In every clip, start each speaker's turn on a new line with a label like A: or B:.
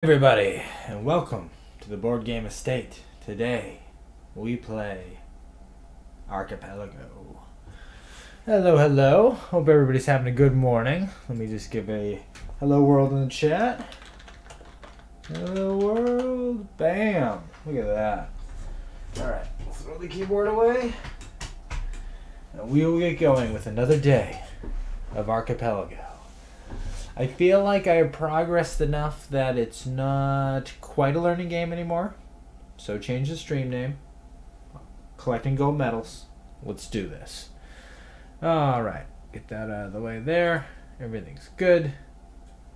A: Everybody, and welcome to the Board Game Estate. Today, we play Archipelago. Hello, hello. Hope everybody's having a good morning. Let me just give a hello world in the chat. Hello world. Bam. Look at that. Alright, we'll throw the keyboard away. And we will get going with another day of Archipelago. I feel like I have progressed enough that it's not quite a learning game anymore. So change the stream name. Collecting gold medals. Let's do this. Alright. Get that out of the way there. Everything's good.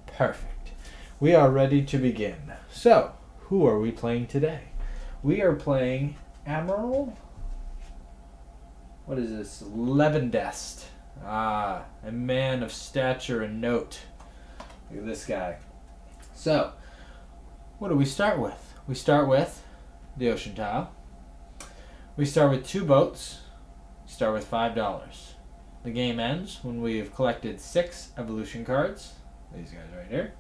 A: Perfect. We are ready to begin. So, who are we playing today? We are playing Admiral... What is this? Levendest. Ah, a man of stature and note. Look at this guy. So, what do we start with? We start with the ocean tile. We start with 2 boats. We start with $5. The game ends when we have collected 6 evolution cards. These guys right here.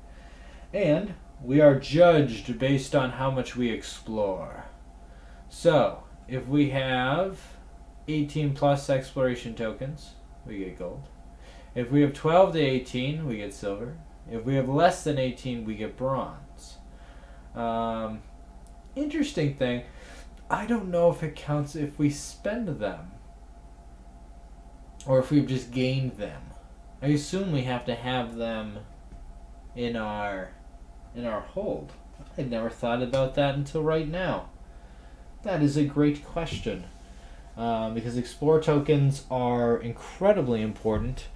A: And we are judged based on how much we explore. So, if we have 18 plus exploration tokens, we get gold. If we have 12 to 18, we get silver. If we have less than 18, we get bronze. Interesting thing, I don't know if it counts if we spend them or if we've just gained them. I assume we have to have them in our hold. I'd never thought about that until right now. That is a great question. Because Explore tokens are incredibly important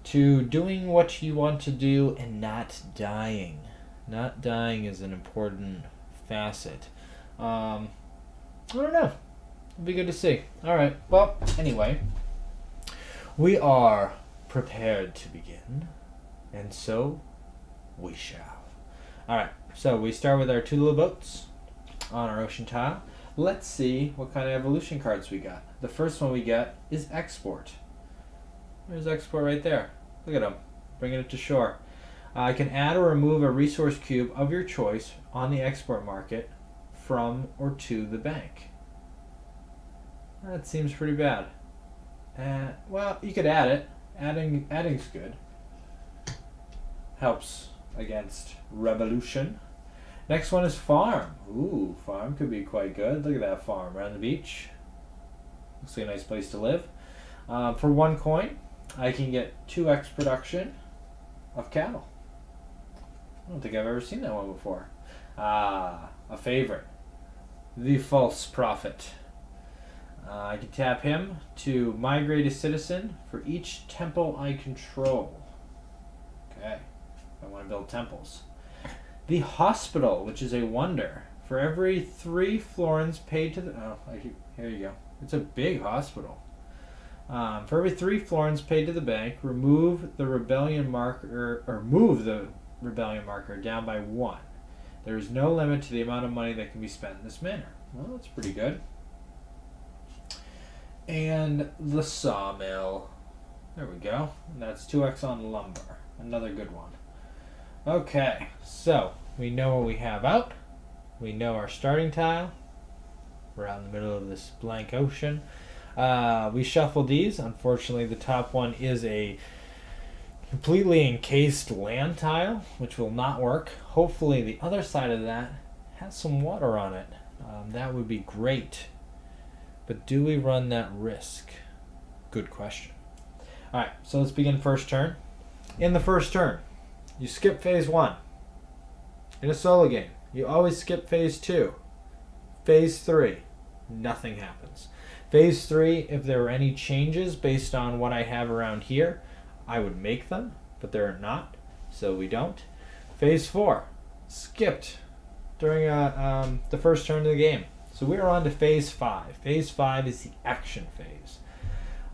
A: to doing what you want to do and not dying. Not dying is an important facet. I don't know. It'll be good to see. Alright, well, anyway. We are prepared to begin. And so, we shall. Alright, so we start with our 2 little boats on our ocean tile. Let's see what kind of evolution cards we got. The first one we get is Export. There's Export right there. Look at him, bringing it to shore. I can add or remove a resource cube of your choice on the export market from or to the bank. That seems pretty bad. Well, you could add it. Adding's good. Helps against revolution. Next one is Farm. Ooh, Farm could be quite good. Look at that farm around the beach. Looks like a nice place to live. For 1 coin, I can get 2x production of cattle. I don't think I've ever seen that one before. Ah, a favorite. The False Prophet. I can tap him to migrate a citizen for each temple I control. Okay, I want to build temples. The Hospital, which is a wonder. For every 3 florins paid to the... Oh, here you go. It's a big hospital. For every 3 florins paid to the bank, remove the rebellion marker, or move the rebellion marker down by 1. There is no limit to the amount of money that can be spent in this manner. Well, that's pretty good. And the Sawmill. There we go. And that's 2x on lumber. Another good one. Okay, so we know what we have out. We know our starting tile. We're out in the middle of this blank ocean. We shuffled these. Unfortunately, the top one is a completely encased land tile, which will not work. Hopefully, the other side of that has some water on it. That would be great. But do we run that risk? Good question. Alright, so let's begin first turn. In the first turn, you skip phase 1. In a solo game, you always skip phase 2. Phase 3, nothing happens. Phase 3, if there are any changes based on what I have around here, I would make them, but there are not, so we don't. Phase 4, skipped during the first turn of the game. So we're on to phase 5. Phase 5 is the action phase.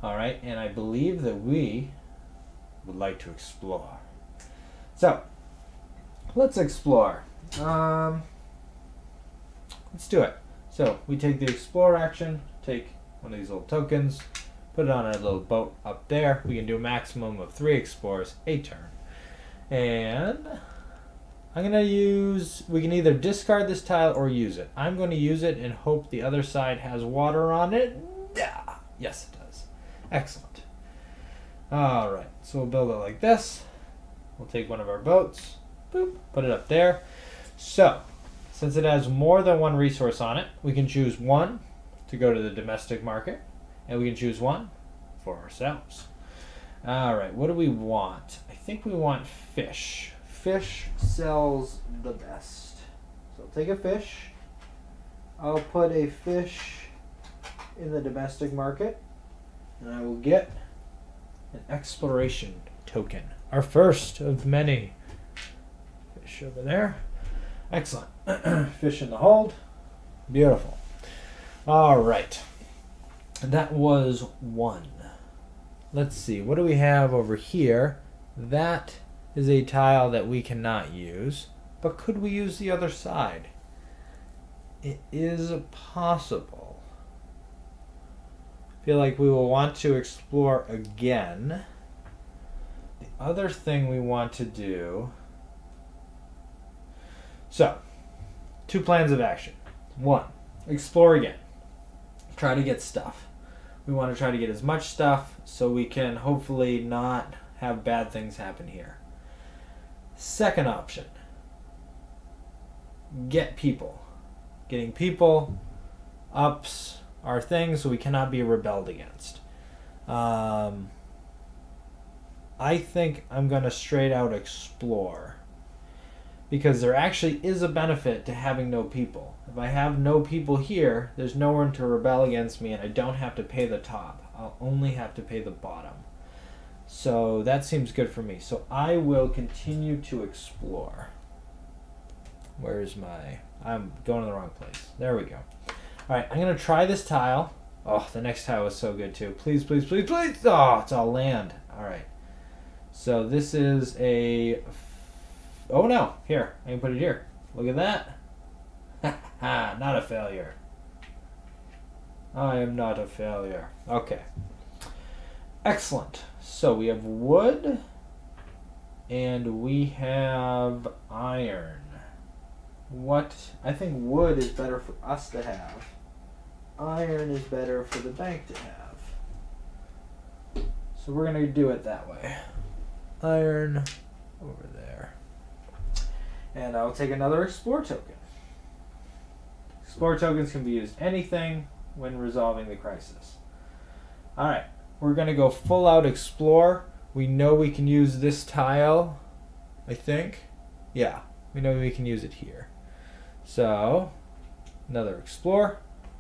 A: Alright, and I believe that we would like to explore. So, let's explore. Let's do it. So, we take the explore action, take one of these little tokens, put it on our little boat up there. We can do a maximum of 3 explores a turn. And I'm going to use, we can either discard this tile or use it. I'm going to use it and hope the other side has water on it. Yeah. Yes, it does. Excellent. All right, so we'll build it like this. We'll take one of our boats, boop, put it up there. So, since it has more than one resource on it, we can choose one to go to the domestic market, and we can choose one for ourselves. All right, what do we want? I think we want fish. Fish sells the best. So I'll take a fish. I'll put a fish in the domestic market, and I will get an exploration token. Our first of many. Fish over there. Excellent. Fish in the hold. Beautiful. All right. That was one. Let's see. What do we have over here? That is a tile that we cannot use. But could we use the other side? It is possible. I feel like we will want to explore again. The other thing we want to do. So, 2 plans of action. 1, explore again. Try to get stuff. We want to try to get as much stuff so we can hopefully not have bad things happen here. Second option, get people. Getting people ups our thing so we cannot be rebelled against. I think I'm going to straight out explore. Because there actually is a benefit to having no people. If I have no people here, there's no one to rebel against me, and I don't have to pay the top. I'll only have to pay the bottom. So that seems good for me. So I will continue to explore. Where's my... I'm going to the wrong place. There we go. Alright, I'm going to try this tile. Oh, the next tile was so good too. Please, please, please, please! Oh, it's all land. Alright. So this is a... Oh no, here, I can put it here. Look at that. Ha, not a failure. I am not a failure. Okay. Excellent. So we have wood and we have iron. What? I think wood is better for us to have. Iron is better for the bank to have. So we're going to do it that way. Iron over there. And I'll take another explore token. Explore tokens can be used anything when resolving the crisis. Alright, we're going to go full out explore. We know we can use this tile, I think. Yeah, we know we can use it here. So, another explore.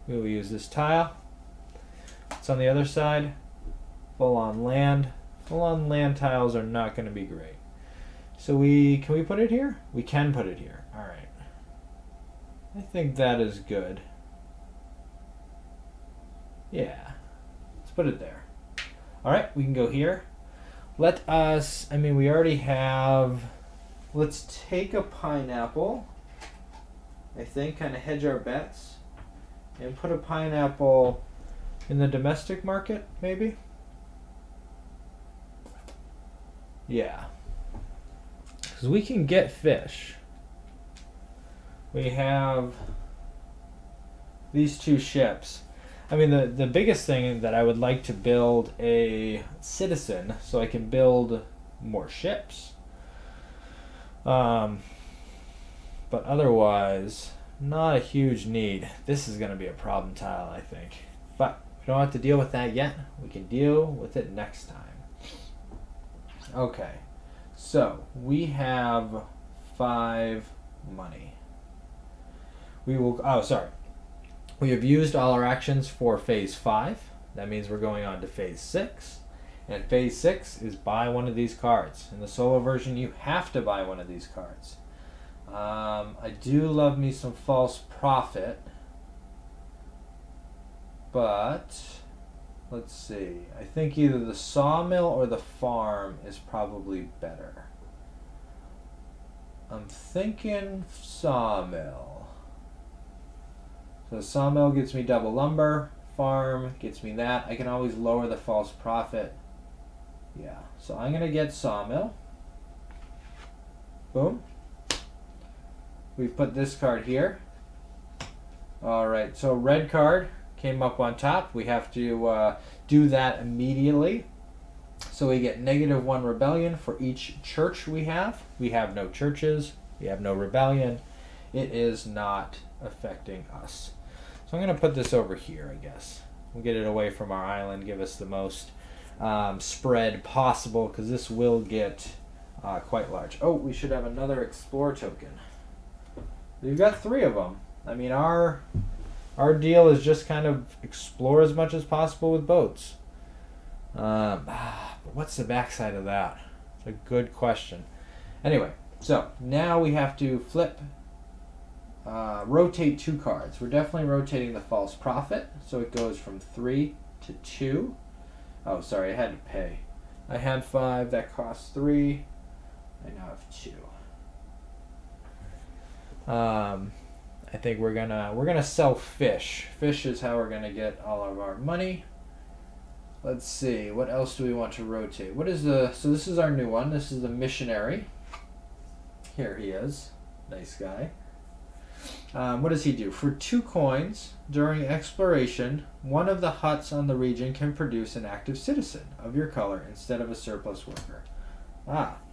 A: We will use this tile. It's on the other side. Full on land. Full on land tiles are not going to be great. So can we put it here? We can put it here. All right. I think that is good. Yeah. Let's put it there. All right, we can go here. Let us, I mean, we already have, let's take a pineapple. I think kind of hedge our bets and put a pineapple in the domestic market, maybe? Yeah. Because we can get fish. We have these 2 ships. I mean, the biggest thing that I would like to build a citizen so I can build more ships. But otherwise, not a huge need. This is going to be a problem tile, I think. But we don't have to deal with that yet. We can deal with it next time. Okay. So, we have 5 money. We will, oh, sorry. We have used all our actions for phase 5. That means we're going on to phase 6. And phase 6 is buy one of these cards. In the solo version, you have to buy one of these cards. I do love me some false profit. But, let's see. I think either the sawmill or the farm is probably better. I'm thinking sawmill. So sawmill gets me double lumber. Farm gets me that. I can always lower the false profit. Yeah. So I'm going to get sawmill. Boom. we put this card here. All right, so red card came up on top. We have to do that immediately. So we get -1 rebellion for each church we have. We have no churches. We have no rebellion. It is not affecting us. So I'm going to put this over here, I guess. We'll get it away from our island, give us the most spread possible, because this will get quite large. Oh, we should have another Explore token. We've got 3 of them. I mean, our deal is just kind of explore as much as possible with boats. But what's the backside of that? It's a good question. Anyway, so now we have to flip, rotate 2 cards. We're definitely rotating the False Prophet, so it goes from 3 to 2. Oh, sorry, I had to pay. I had 5, that cost 3. I now have 2. I think we're gonna sell fish. Fish is how we're gonna get all of our money. Let's see, what else do we want to rotate? What is the, so this is our new one. This is the missionary. Here he is. Nice guy. What does he do? For 2 coins during exploration, one of the huts on the region can produce an active citizen of your color instead of a surplus worker.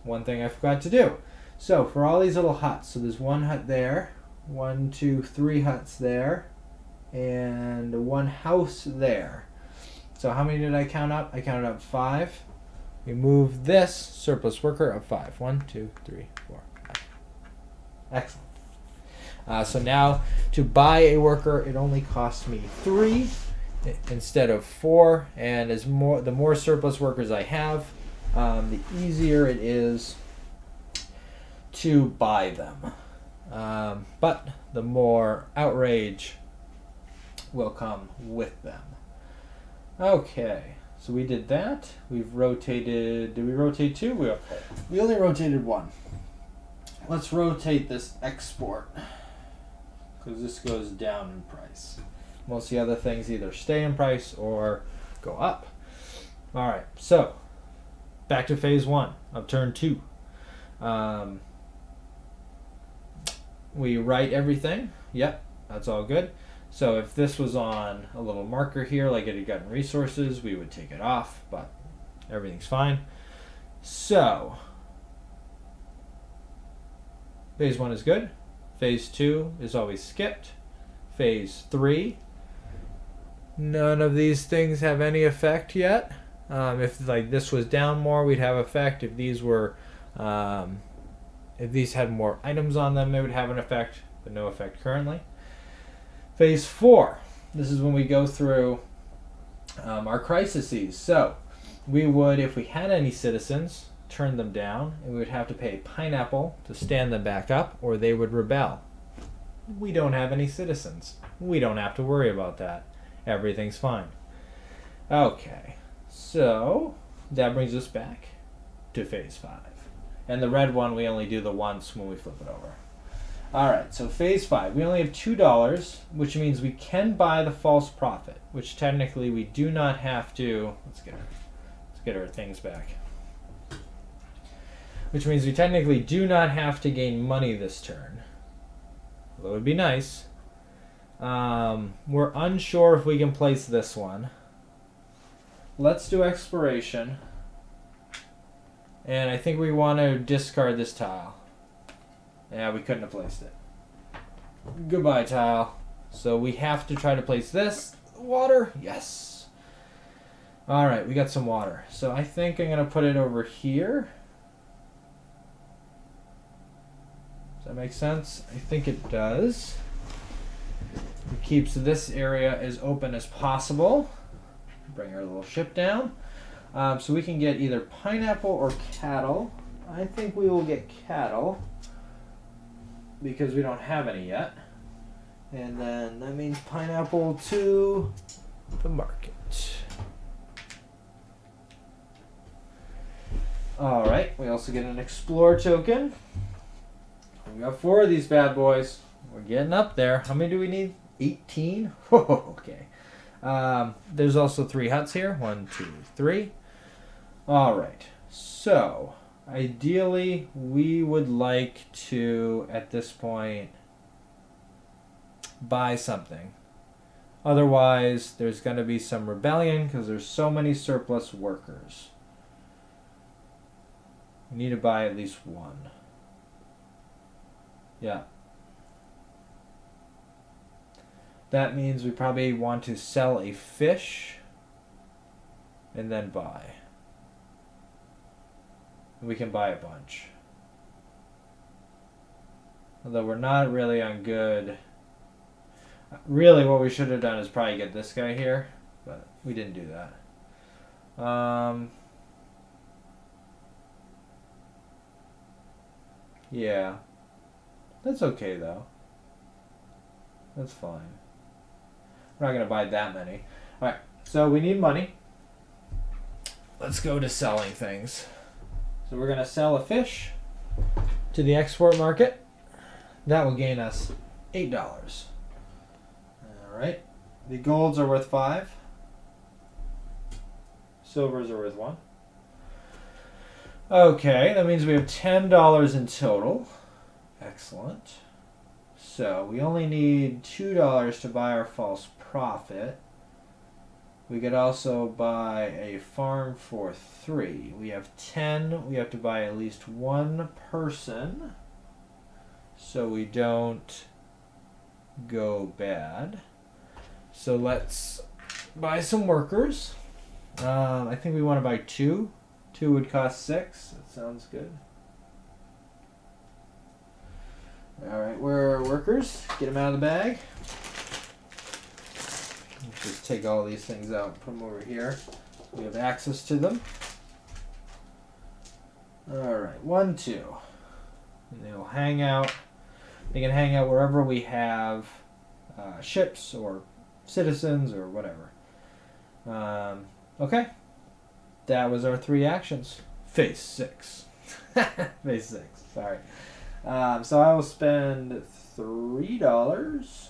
A: One thing I forgot to do. So for all these little huts, so there's 1 hut there, 1, 2, 3 huts there, and 1 house there. So how many did I count up? I counted up 5. We move this surplus worker up 5. 1, 2, 3, 4, 5. Excellent. So now to buy a worker, it only costs me 3 instead of 4. And the more surplus workers I have, the easier it is to buy them. But the more outrage will come with them. Okay, so we did that. We've rotated, did we rotate 2? We only rotated 1. Let's rotate this export, because this goes down in price. Most of the other things either stay in price or go up. Alright, so back to phase 1 of turn 2. We write everything. Yep, that's all good. So if this was on a little marker here, like it had gotten resources, we would take it off, but everything's fine. So phase 1 is good. Phase 2 is always skipped. Phase 3, none of these things have any effect yet. If like this was down more, we'd have effect. If these were if these had more items on them, they would have an effect, but no effect currently. Phase 4, this is when we go through our crises. So we would, if we had any citizens, turn them down, and we would have to pay a pineapple to stand them back up, or they would rebel. We don't have any citizens. We don't have to worry about that. Everything's fine. Okay, so that brings us back to phase 5. And the red one, we only do the once when we flip it over. Alright, so phase 5. We only have $2, which means we can buy the False Prophet, which technically we do not have to. Let's get our things back. Which means we technically do not have to gain money this turn. Although it would be nice. We're unsure if we can place this one. Let's do exploration. And I think we want to discard this tile. Yeah, we couldn't have placed it. Goodbye, tile. So we have to try to place this. Water. Yes. Alright, we got some water. So I think I'm going to put it over here. Does that make sense? I think it does. It keeps this area as open as possible. Bring our little ship down. So we can get either pineapple or cattle. I think we will get cattle because we don't have any yet. And then that means pineapple to the market. Alright, we also get an Explore token. We got 4 of these bad boys. We're getting up there. How many do we need? 18? Okay. There's also 3 huts here. 1, 2, 3. Alright, so Ideally, we would like to, at this point, buy something. Otherwise, there's going to be some rebellion because there's so many surplus workers. We need to buy at least one. Yeah. That means we probably want to sell a fish and then buy. We can buy a bunch. Although we're not really on good... Really what we should have done is probably get this guy here, but we didn't do that. Yeah. That's okay though. That's fine. We're not going to buy that many. Alright, so we need money. Let's go to selling things. So we're going to sell a fish to the export market. That will gain us $8. Alright. The golds are worth 5. Silvers are worth 1. Okay, that means we have $10 in total. Excellent. So we only need $2 to buy our false profit. We could also buy a farm for 3. We have 10. We have to buy at least one person so we don't go bad. So let's buy some workers. I think we want to buy 2. 2 would cost 6. That sounds good. Alright, where are our workers? Get them out of the bag. Let's just take all these things out and put them over here. We have access to them. Alright, 1, 2. And they'll hang out. They can hang out wherever we have ships or citizens or whatever. Okay. That was our 3 actions. Phase 6. Phase 6, sorry. So I will spend $3.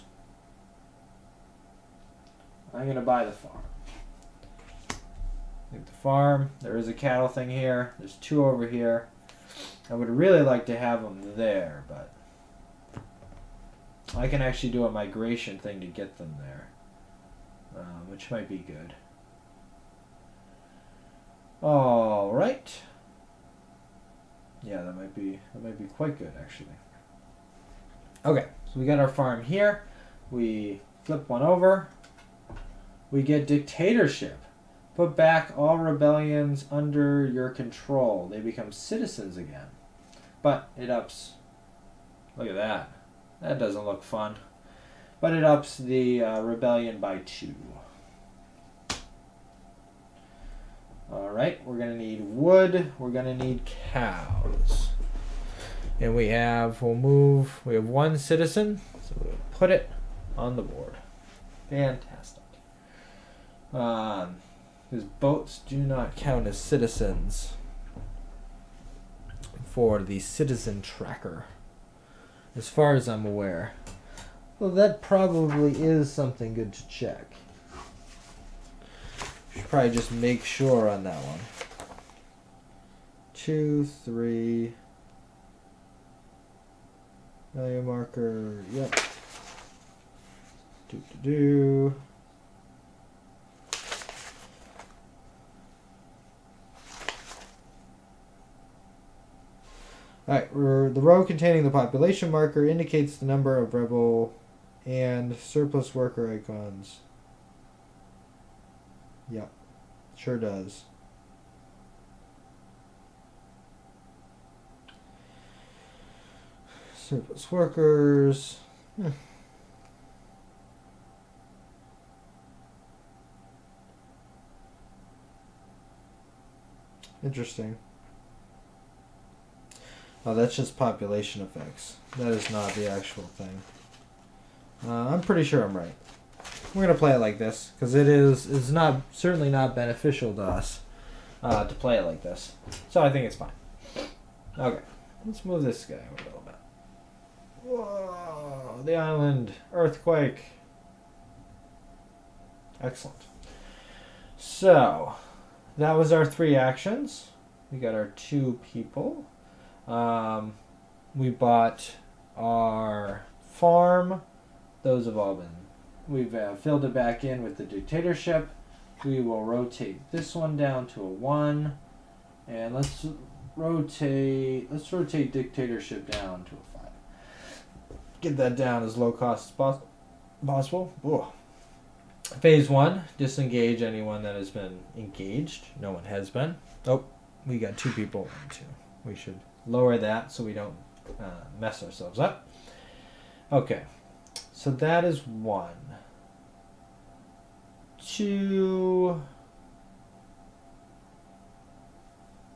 A: I'm going to buy the farm. Like the farm. There is a cattle thing here. There's 2 over here. I would really like to have them there, but I can actually do a migration thing to get them there, which might be good. All right. Yeah, that might be quite good actually. Okay, so we got our farm here. We flip one over. We get dictatorship. Put back all rebellions under your control. They become citizens again. But it ups. Look at that. That doesn't look fun. But it ups the rebellion by 2. Alright, we're going to need wood. We're going to need cows. And we have 1 citizen. So we'll put it on the board. Fantastic. Because boats do not count as citizens for the citizen tracker, as far as I'm aware. Well, that probably is something good to check. Should probably just make sure on that one. 2, 3. Value marker. Yep. Do. Alright, the row containing the population marker indicates the number of rebel and surplus worker icons. Yep, sure does. Surplus workers. Interesting. Oh, that's just population effects. That is not the actual thing. I'm pretty sure I'm right. We're gonna play it like this because it's not certainly not beneficial to us to play it like this. So I think it's fine. Okay, let's move this guy a little bit. Whoa! The island earthquake. Excellent. So that was our 3 actions. We got our 2 people. We bought our farm. Those have all been... We've filled it back in with the dictatorship. We will rotate this one down to a 1. And let's rotate dictatorship down to a 5. Get that down as low cost as possible. Ooh. Phase 1, disengage anyone that has been engaged. No one has been. Oh, we got 2 people. 1, 2. We should lower that so we don't mess ourselves up. Okay, so that is 1. 2.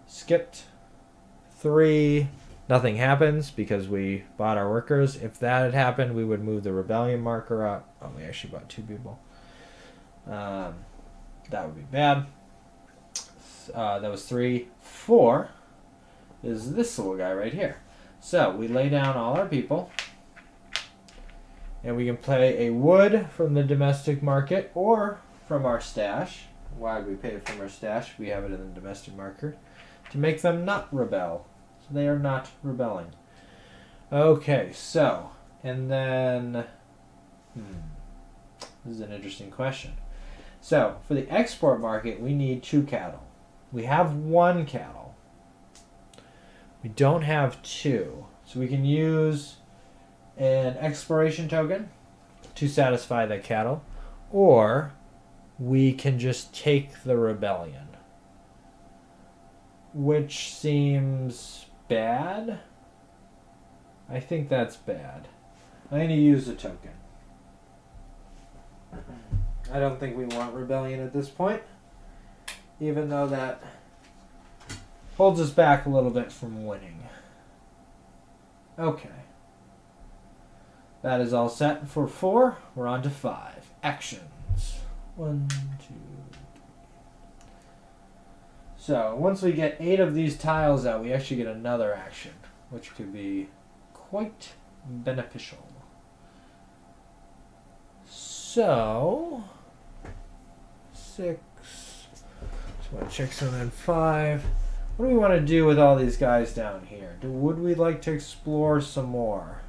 A: Skipped. 3. Nothing happens because we bought our workers. If that had happened, we would move the rebellion marker up. Oh, we actually bought 2 people. That would be bad. That was 3. 4 is this little guy right here. So we lay down all our people. And we can play a wood from the domestic market or from our stash. Why would we pay it from our stash? We have it in the domestic market. To make them not rebel. So they are not rebelling. Okay, so, and then, this is an interesting question. So, for the export market, we need 2 cattle. We have 1 cattle. We don't have 2. So we can use an exploration token to satisfy that cattle, or we can just take the rebellion. Which seems bad. I think that's bad. I'm going to use a token. I don't think we want rebellion at this point, even though that holds us back a little bit from winning. Okay. That is all set for 4. We're on to 5. Actions. 1, 2, 3. So, once we get 8 of these tiles out, we actually get another action, which could be quite beneficial. So, 6. Just want to check something. 5. What do we want to do with all these guys down here? Would we like to explore some more?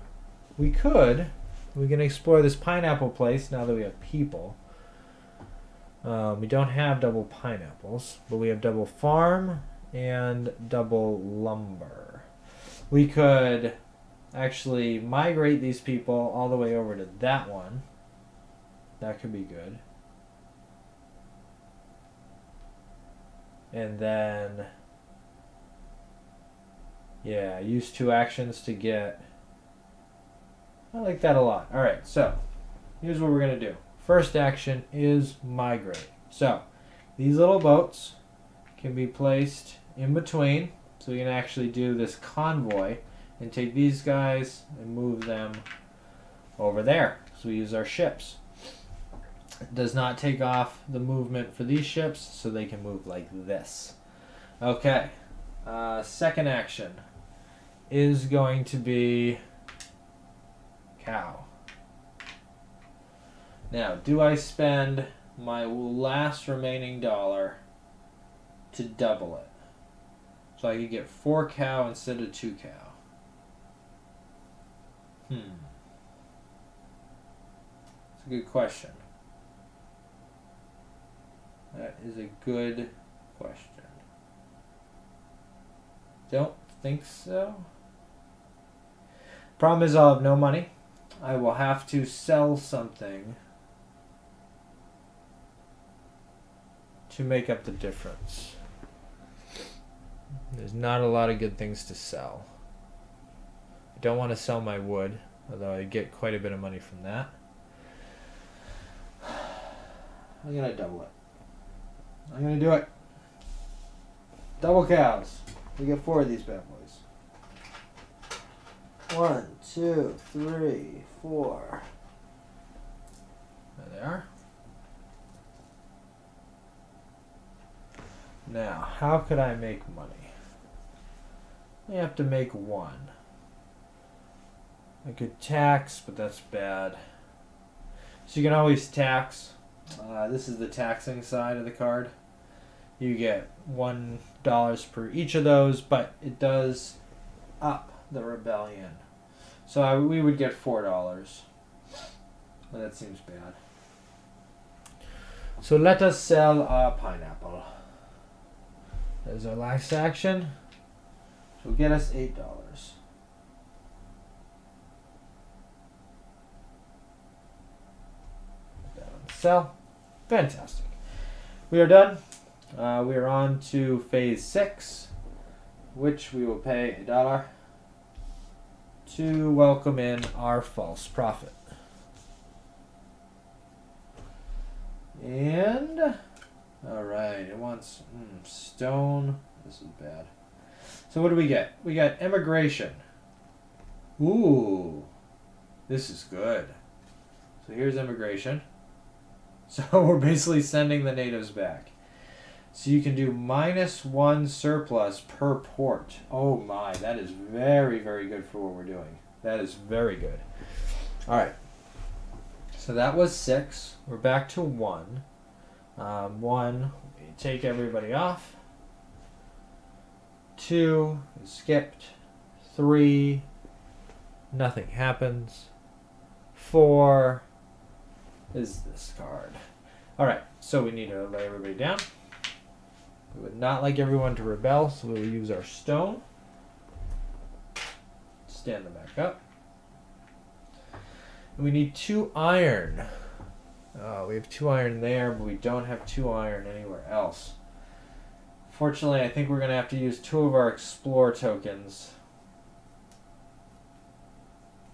A: We could. We can explore this pineapple place now that we have people. We don't have double pineapples, but we have double farm and double lumber. We could actually migrate these people all the way over to that one. That could be good. And then, yeah, use 2 actions to get... I like that a lot. Alright, so here's what we're going to do. First action is migrate. So these little boats can be placed in between, so we can actually do this convoy and take these guys and move them over there. So we use our ships. It does not take off the movement for these ships, so they can move like this. Okay, second action is going to be cow. Now, do I spend my last remaining dollar to double it? So I could get 4 cow instead of 2 cow. It's a good question. That is a good question. Don't think so. Problem is I'll have no money. I will have to sell something to make up the difference. There's not a lot of good things to sell. I don't want to sell my wood, although I get quite a bit of money from that. I'm going to double it. I'm going to do it. Double cows. We get 4 of these bad boys. 1, 2, 3, 4. There they are. Now, how could I make money? I have to make 1. I could tax, but that's bad. So you can always tax. This is the taxing side of the card. You get 1 $5 per each of those, but it does up the rebellion. So we would get $4. Well, that seems bad. So let us sell a pineapple. That is our last action. So get us $8. Sell. Fantastic. We are done. We are on to phase 6, which we will pay $1 to welcome in our false prophet. And, alright, it wants stone. This is bad. So what do we get? We got immigration. Ooh, this is good. So here's immigration. So we're basically sending the natives back. So you can do -1 surplus per port. Oh my, that is very, very good for what we're doing. That is very good. All right. So that was 6. We're back to 1. 1, we take everybody off. 2, skipped. 3, nothing happens. 4 is this card. Alright, so we need to lay everybody down. We would not like everyone to rebel, so we will use our stone. Stand them back up. And we need 2 iron. We have 2 iron there, but we don't have 2 iron anywhere else. Fortunately, I think we're going to have to use 2 of our explore tokens.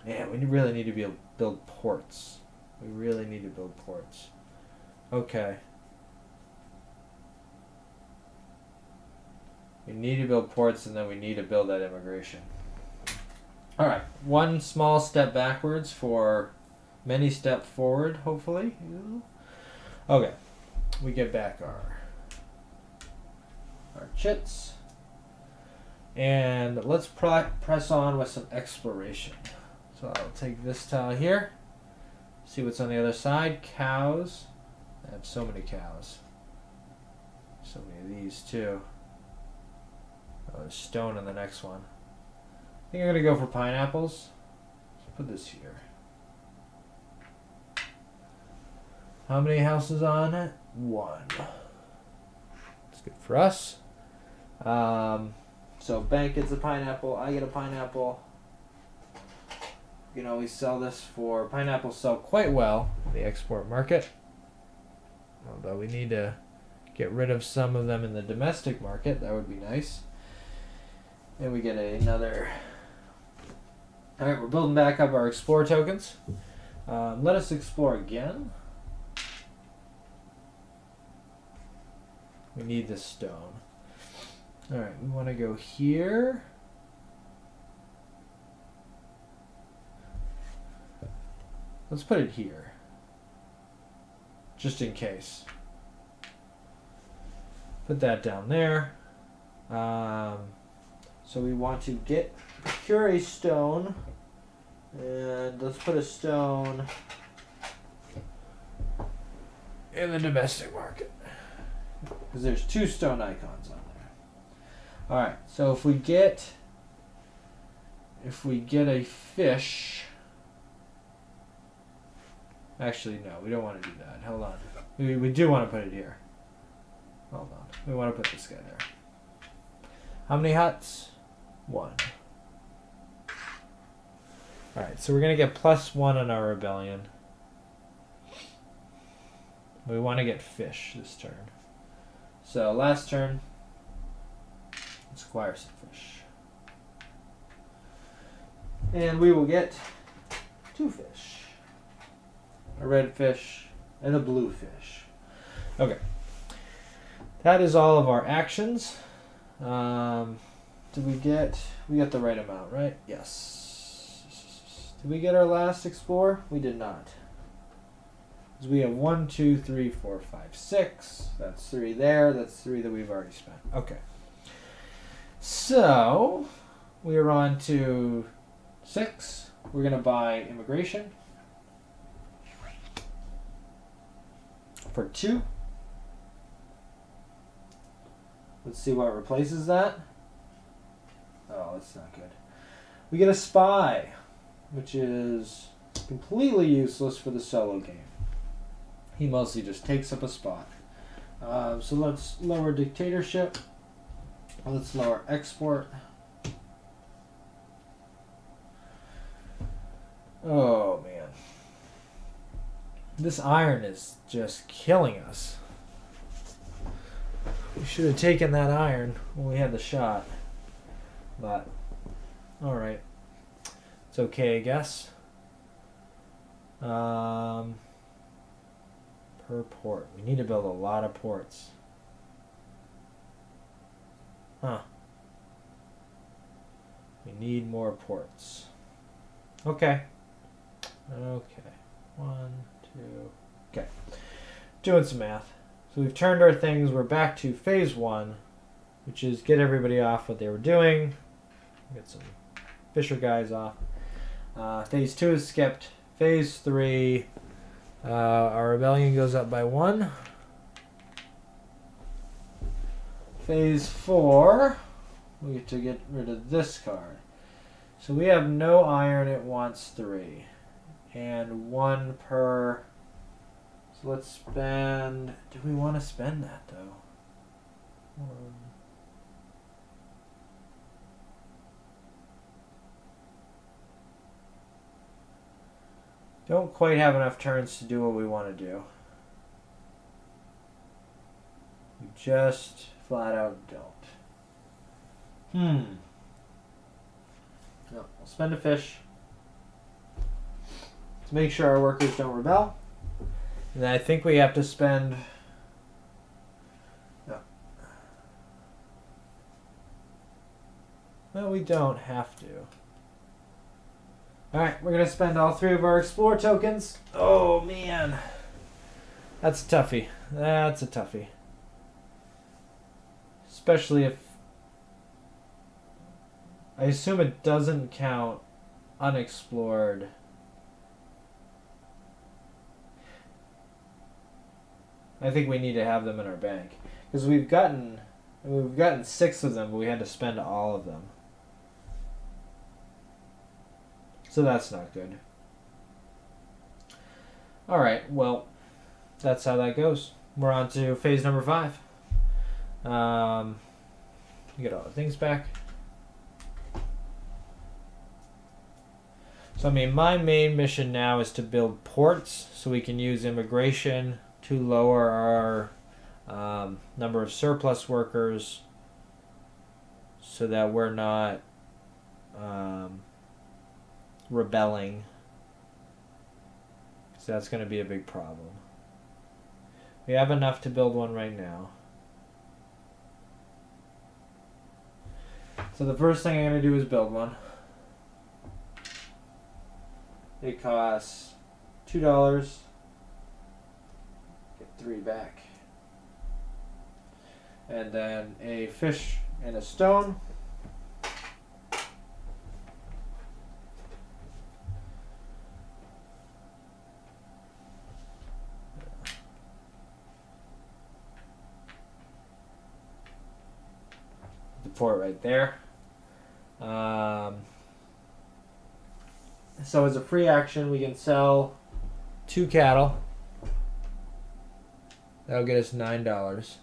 A: Yeah, we really need to be able to build ports. We really need to build ports. Okay. We need to build ports, and then we need to build that immigration. Alright, 1 small step backwards for many step forward, hopefully. Okay, we get back our chits. And let's press on with some exploration. So I'll take this tile here. See what's on the other side. Cows. I have so many cows. So many of these too. Oh, there's stone in the next one. I think I'm going to go for pineapples. Let's put this here. How many houses on it? 1. That's good for us. So bank gets a pineapple. I get a pineapple. You can always sell this for pineapples. Sell quite well in the export market. Although we need to get rid of some of them in the domestic market. That would be nice. And we get another. Alright, we're building back up our explore tokens. Let us explore again. We need this stone. Alright, we want to go here. Let's put it here. Just in case. Put that down there. So we want to procure a stone. And let's put a stone in the domestic market. Because there's 2 stone icons on there. Alright, so if we get a fish. Actually, no, we don't want to do that. Hold on. We do want to put it here. Hold on. We want to put this guy there. How many huts? 1. Alright, so we're going to get +1 on our rebellion. We want to get fish this turn. So last turn, let's acquire some fish. And we will get 2 fish. A red fish and a blue fish. Okay. That is all of our actions. Did we get the right amount, right? Yes. Did we get our last explore? We did not. So we have 1, 2, 3, 4, 5, 6. That's 3 there. That's 3 that we've already spent. Okay. So we are on to 6. We're going to buy immigration for 2. Let's see what replaces that. Oh, that's not good. We get a spy, which is completely useless for the solo game. He mostly just takes up a spot. So let's lower dictatorship. Let's lower export. Oh man. This iron is just killing us. We should have taken that iron when we had the shot. But, alright. It's okay, I guess. Per port. We need to build a lot of ports. Huh. We need more ports. Okay. Okay. 1, 2. Okay. Doing some math. So we've turned our things. We're back to phase 1, which is get everybody off what they were doing. Get some fisher guys off. Phase 2 is skipped. Phase 3, our rebellion goes up by 1. Phase 4, we get to get rid of this card. So we have no iron, it wants 3. And 1 per... So let's spend... Do we want to spend that, though? Don't quite have enough turns to do what we want to do. We just flat out don't. No, we'll spend a fish to make sure our workers don't rebel. And I think we have to spend... No. No, we don't have to. Alright, we're going to spend all 3 of our explore tokens. Oh, man. That's a toughie. That's a toughie. Especially if... I assume it doesn't count unexplored. I think we need to have them in our bank. Because we've gotten 6 of them, but we had to spend all of them. So that's not good. Alright, well, that's how that goes. We're on to phase number 5. Get all the things back. So, I mean, my main mission now is to build ports so we can use immigration to lower our number of surplus workers so that we're not rebelling. So that's going to be a big problem. We have enough to build one right now. So the first thing I'm going to do is build one. It costs $2. Get 3 back. And then a fish and a stone. The port right there. So as a free action, we can sell 2 cattle. That'll get us $9.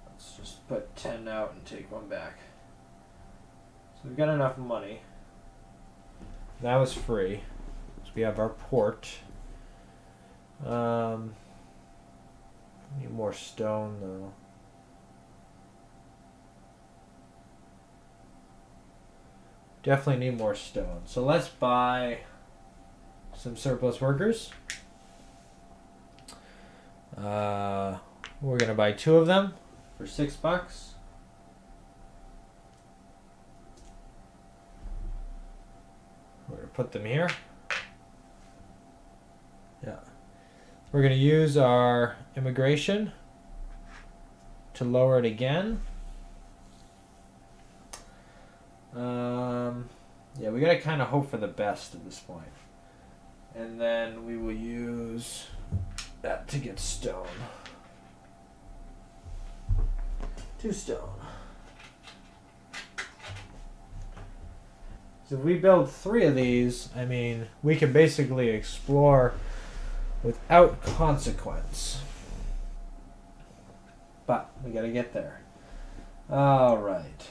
A: Let's just put 10 out and take 1 back. So we've got enough money. That was free. So we have our port. Need more stone though. Definitely need more stone. So let's buy some surplus workers. We're going to buy 2 of them for $6. We're going to put them here. Yeah. We're going to use our immigration to lower it again. Yeah, we gotta kind of hope for the best at this point. And then we will use that to get stone. 2 stone. So if we build 3 of these, I mean, we can basically explore without consequence. But we gotta get there. All right.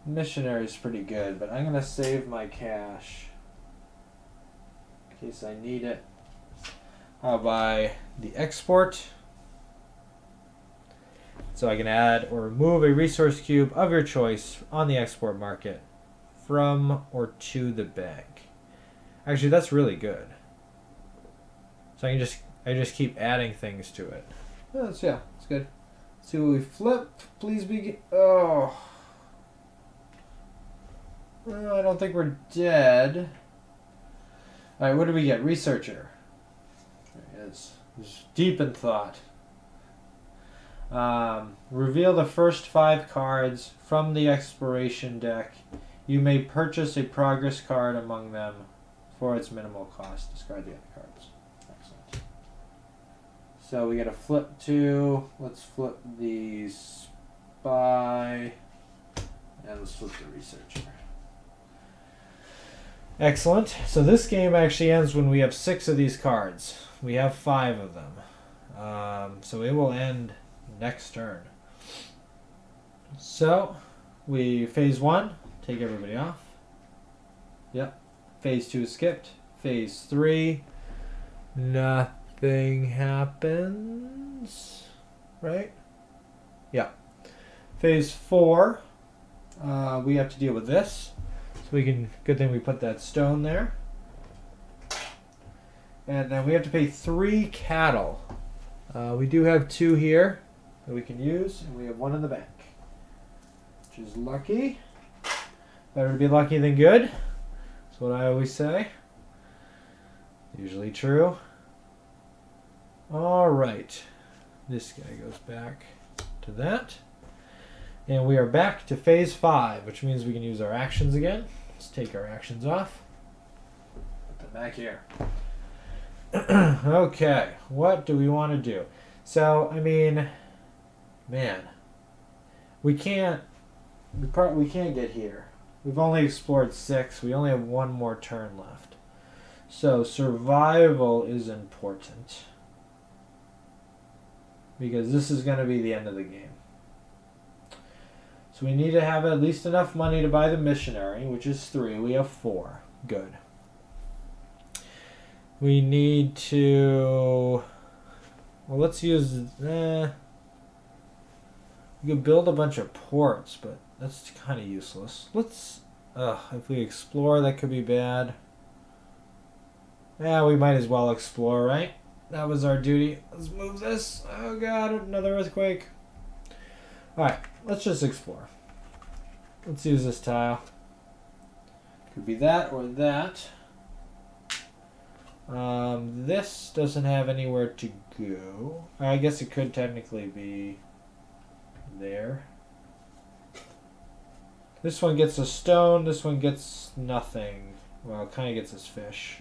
A: Missionary is pretty good, but I'm gonna save my cash in case I need it. I'll buy the export, so I can add or remove a resource cube of your choice on the export market from or to the bank. Actually, that's really good. So I just keep adding things to it. Yeah, it's good. Let's see what we flip. Please be. Oh. I don't think we're dead. All right, what do we get? Researcher. There he is. He's deep in thought. Reveal the first 5 cards from the exploration deck. You may purchase a progress card among them for its minimal cost. Discard the other cards. Excellent. So we got to flip 2. Let's flip the spy. And let's flip the researcher. Excellent. So this game actually ends when we have 6 of these cards. We have 5 of them. So it will end next turn. So we phase 1, take everybody off. Yep. Phase 2 is skipped. Phase 3, nothing happens. Right? Yeah. Phase 4, we have to deal with this. So we can, good thing we put that stone there. And then we have to pay 3 cattle. We do have 2 here that we can use, and we have 1 in the bank, which is lucky. Better to be lucky than good. That's what I always say. Usually true. All right. This guy goes back to that. And we are back to phase 5, which means we can use our actions again. Let's take our actions off. Put them back here. Okay, what do we want to do? So, I mean, man, we can't get here. We've only explored 6. We only have 1 more turn left. So survival is important because this is going to be the end of the game. So we need to have at least enough money to buy the missionary, which is 3. We have 4. Good. We need to... Well, let's use... we could build a bunch of ports, but that's kind of useless. Let's... if we explore, that could be bad. Yeah, we might as well explore, right? That was our duty. Let's move this. Oh god, another earthquake. Alright, let's just explore. Let's use this tile. Could be that or that. This doesn't have anywhere to go. I guess it could technically be there. This one gets a stone. This one gets nothing. Well, it kind of gets his fish.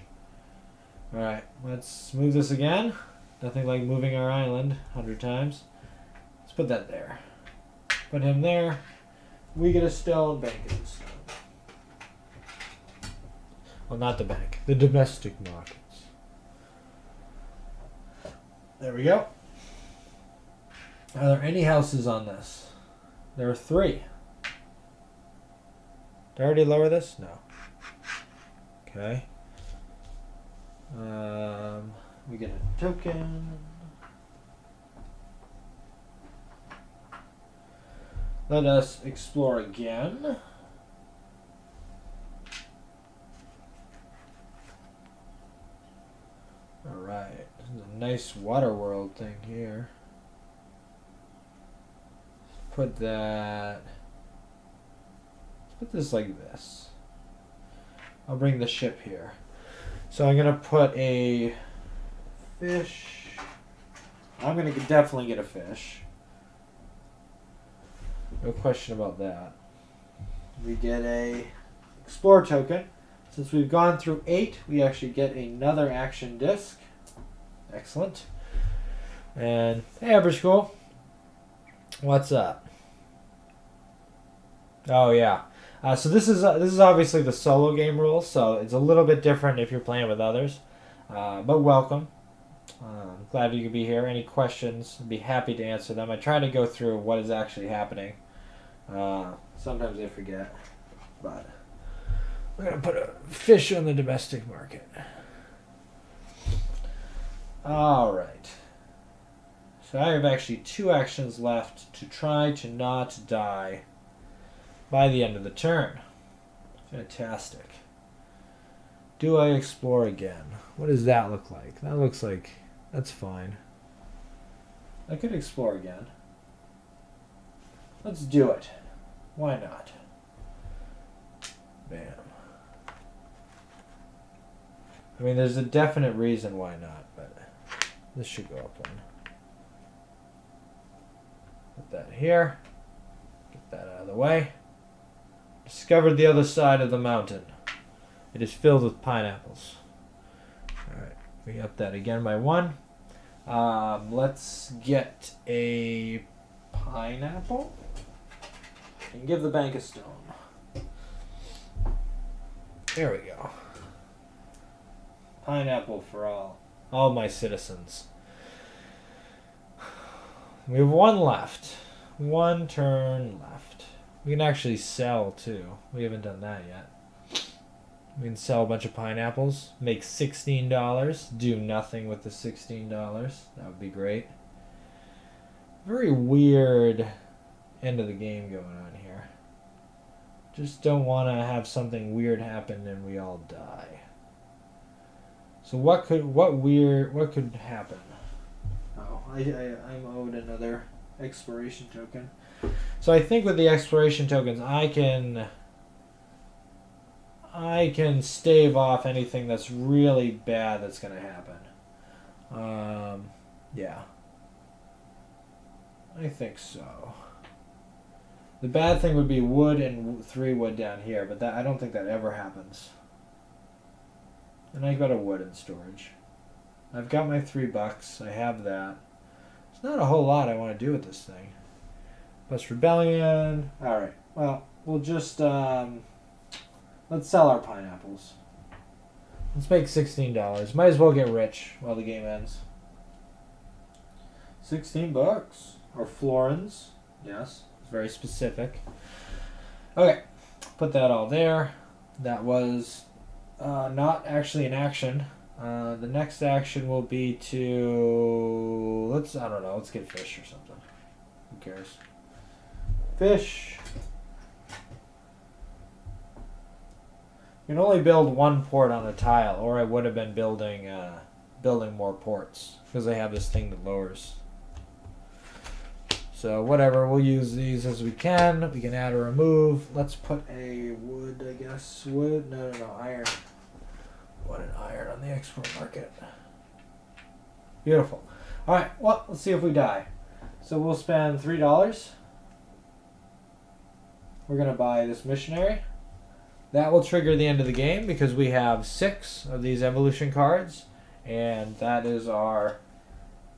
A: Alright, let's move this again. Nothing like moving our island 100 times. Let's put that there. Put him there. We get a stone, bank is a stone. Well, not the bank. The domestic markets. There we go. Are there any houses on this? There are 3. Did I already lower this? No. Okay. We get a token. Let us explore again. Alright, this is a nice water world thing here. Let's put that... Let's put this like this. I'll bring the ship here. So I'm going to put a fish. I'm going to definitely get a fish. No question about that. We get a explore token. Since we've gone through 8, we actually get another action disc. Excellent. And hey, Everschool. What's up? Oh yeah. So this is obviously the solo game rules, so it's a little bit different if you're playing with others. But welcome. I'm glad you could be here. Any questions? I'd be happy to answer them. I try to go through what is actually happening. Sometimes I forget, but we're gonna put a fish on the domestic market. All right. So I have actually 2 actions left to try to not die by the end of the turn. Fantastic. Do I explore again? What does that look like? That looks like that's fine. I could explore again. Let's do it. Why not? Bam. I mean, there's a definite reason why not, but this should go up one. Put that here. Get that out of the way. Discovered the other side of the mountain. It is filled with pineapples. Alright, we got that again by 1. Let's get a pineapple and give the bank a stone. There we go. Pineapple for all my citizens. We have 1 left. 1 turn left. We can actually sell too. We haven't done that yet. We can sell a bunch of pineapples, make $16, do nothing with the $16. That would be great. Very weird end of the game going on here. Just don't want to have something weird happen and we all die. So what could happen? Oh, I'm owed another exploration token. So I think with the exploration tokens I can stave off anything that's really bad that's going to happen. Yeah. I think so. The bad thing would be wood and 3 wood down here, but I don't think that ever happens. And I got a wood in storage. I've got my $3. I have that. There's not a whole lot I want to do with this thing. Plus rebellion. Alright. Well, we'll just... let's sell our pineapples. Let's make $16. Might as well get rich while the game ends. $16. Or florins. Yes. It's very specific. Okay. Put that all there. That was not actually an action. The next action will be to... I don't know. Let's get fish or something. Who cares? Fish. You can only build 1 port on a tile, or I would have been building more ports because they have this thing that lowers. So whatever, we'll use these as we can. We can add or remove. Let's put a wood, I guess. Wood? No, iron. What an iron on the export market. Beautiful. All right, well, let's see if we die. So we'll spend $3. We're gonna buy this missionary. That will trigger the end of the game because we have 6 of these evolution cards, and that is our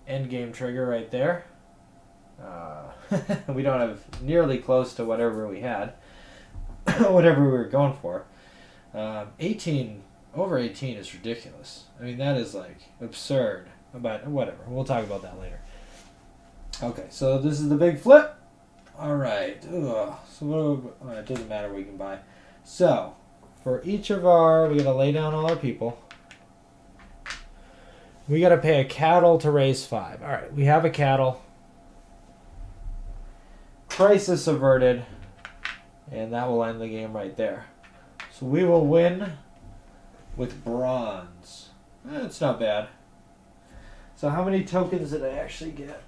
A: end game trigger right there. We don't have nearly close to whatever we had, whatever we were going for. 18 over 18 is ridiculous. I mean, that is like absurd. But whatever, we'll talk about that later. Okay, so this is the big flip. All right. So it doesn't matter what we can buy. So, for each of we gotta lay down all our people. We gotta pay a cattle to raise 5. Alright, we have a cattle. Crisis averted. And that will end the game right there. So we will win with bronze. That's not bad. So how many tokens did I actually get?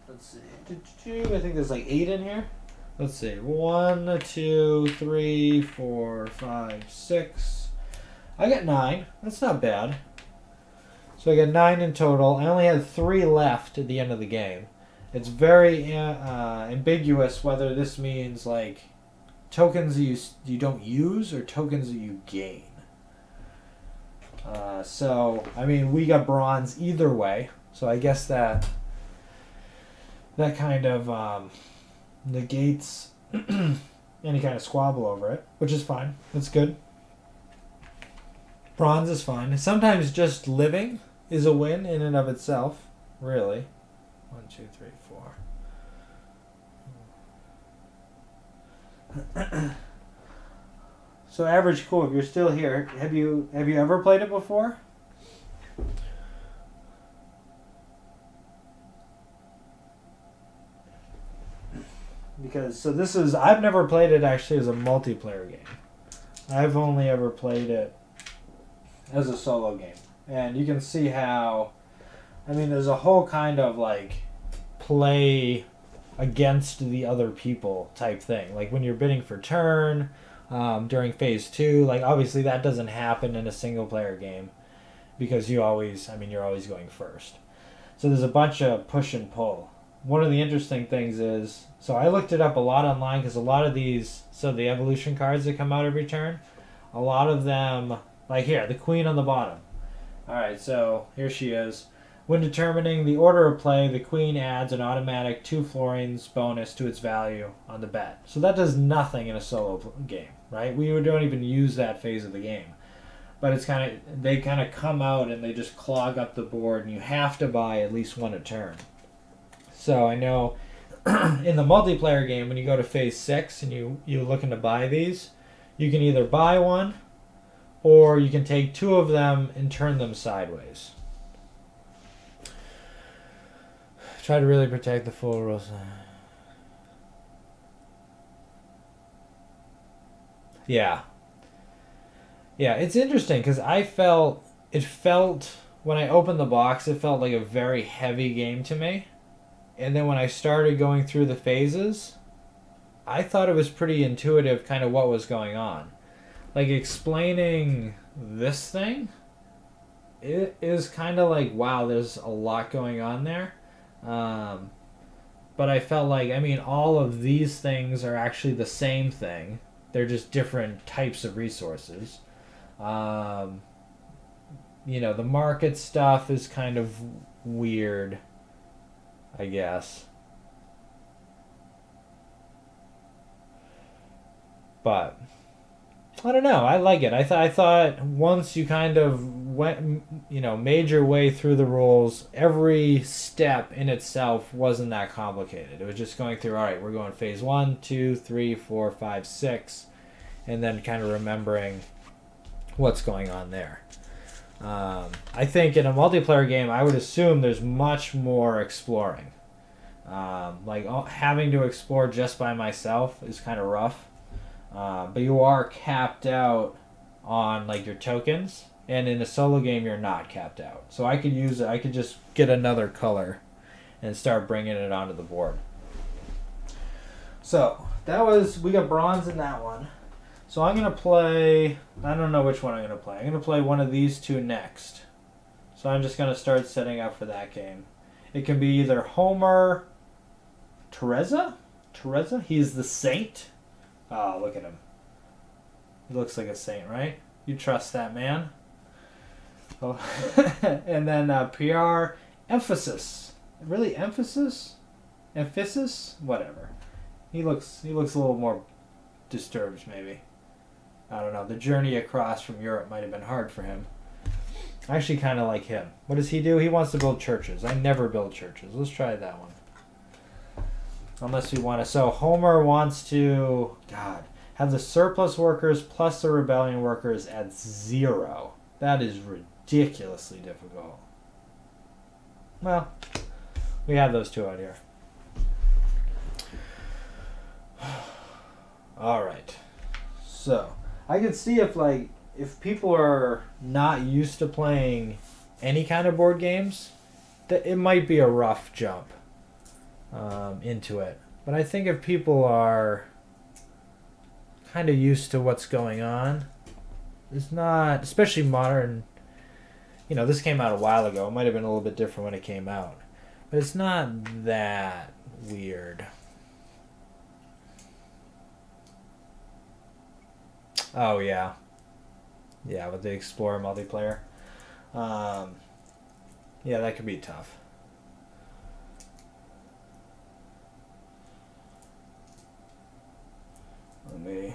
A: Let's see. I think there's like 8 in here. Let's see. 1, 2, 3, 4, 5, 6. I got 9. That's not bad. So I got 9 in total. I only had 3 left at the end of the game. It's very ambiguous whether this means like tokens you don't use or tokens that you gain. So, I mean, we got bronze either way. So I guess that kind of negates any kind of squabble over it, which is fine. That's good. Bronze is fine. Sometimes just living is a win in and of itself, really. 1, 2, 3, 4. So average cool, if you're still here, have you ever played it before? Because so this is, I've never played it actually as a multiplayer game. I've only ever played it as a solo game. And you can see how, I mean, there's a whole kind of like play against the other people type thing. Like when you're bidding for turn, during phase 2, like obviously that doesn't happen in a single player game because you're always going first. So there's a bunch of push and pull. One of the interesting things is, so I looked it up a lot online because a lot of these, so the evolution cards that come out every turn, a lot of them, like here, the queen on the bottom. Alright, so here she is. When determining the order of play, the queen adds an automatic 2 florins bonus to its value on the bet. So that does nothing in a solo game, right? We don't even use that phase of the game. But it's they kind of come out and they just clog up the board, and you have to buy at least one a turn. So I know in the multiplayer game, when you go to phase 6 and you're looking to buy these, you can either buy one or you can take 2 of them and turn them sideways. Try to really protect the full rules. Yeah. Yeah, it's interesting because it felt, when I opened the box, it felt like a very heavy game to me. And then when I started going through the phases, I thought it was pretty intuitive kind of what was going on. Like explaining this thing, it is kind of like, wow, there's a lot going on there. But I felt like, I mean, all of these things are actually the same thing. They're just different types of resources. You know, the market stuff is kind of weird, I guess. But I don't know. I like it. I thought once you kind of went, you know, made your way through the rules, every step in itself wasn't that complicated. It was just going through, all right, we're going phase 1, 2, 3, 4, 5, 6, and then kind of remembering what's going on there. I think in a multiplayer game, I would assume there's much more exploring. Like having to explore just by myself is kind of rough. But you are capped out on like your tokens, and in a solo game you're not capped out. So I could just get another color and start bringing it onto the board. So we got bronze in that one. So I'm gonna play, I don't know which one I'm gonna play. I'm gonna play one of these 2 next. So I'm just gonna start setting up for that game. It can be either Homer Teresa? He's the saint. Oh, look at him. He looks like a saint, right? You trust that man? Oh. And then PR Emphasis. Really, Emphasis? Whatever. He looks a little more disturbed, maybe. I don't know. The journey across from Europe might have been hard for him. I actually kind of like him. What does he do? He wants to build churches. I never build churches. Let's try that one. Unless we want to. So Homer wants to, God, have the surplus workers plus the rebellion workers at 0. That is ridiculously difficult. Well, we have those 2 out here. All right. So I can see if people are not used to playing any kind of board games, that it might be a rough jump into it. But I think if people are kind of used to what's going on, it's not, especially modern, you know, this came out a while ago. It might have been a little bit different when it came out. But it's not that weird. Oh, yeah. Yeah, with the Explorer multiplayer. Yeah, that could be tough.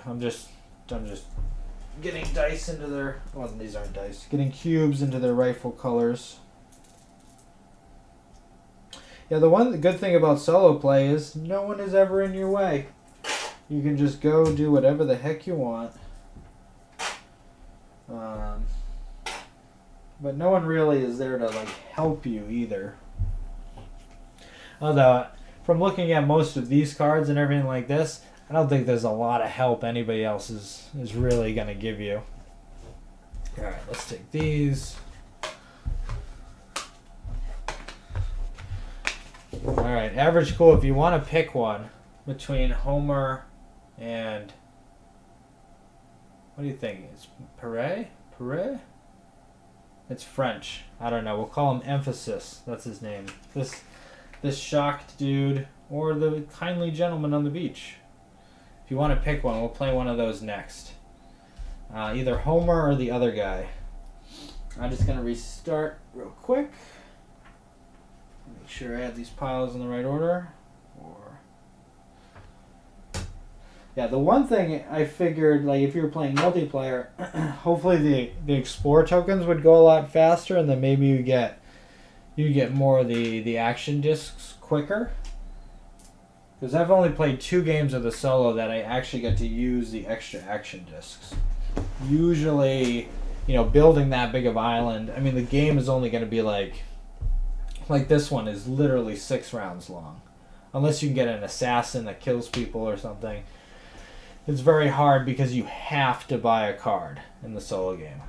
A: I'm just getting dice into their, well, these aren't dice, getting cubes into their rightful colors. Yeah, the good thing about solo play is no one is ever in your way. You can just go do whatever the heck you want. But no one really is there to like help you either. Although, from looking at most of these cards and everything like this, I don't think there's a lot of help anybody else is really going to give you. Alright, let's take these. Alright, average cool. If you want to pick one between Homer and... What do you think? It's Perret? Perret? It's French. I don't know. We'll call him Emphasis. That's his name. This shocked dude or the kindly gentleman on the beach. If you want to pick one, we'll play one of those next. Either Homer or the other guy. I'm just going to restart real quick. Make sure I have these piles in the right order. Yeah, the one thing I figured, like if you were playing multiplayer, hopefully the explore tokens would go a lot faster, and then maybe you get more of the action discs quicker. Because I've only played 2 games of the solo that I actually get to use the extra action discs. Usually, you know, building that big of island, I mean, the game is only going to be like this one is literally 6 rounds long. Unless you can get an assassin that kills people or something. It's very hard because you have to buy a card in the solo game.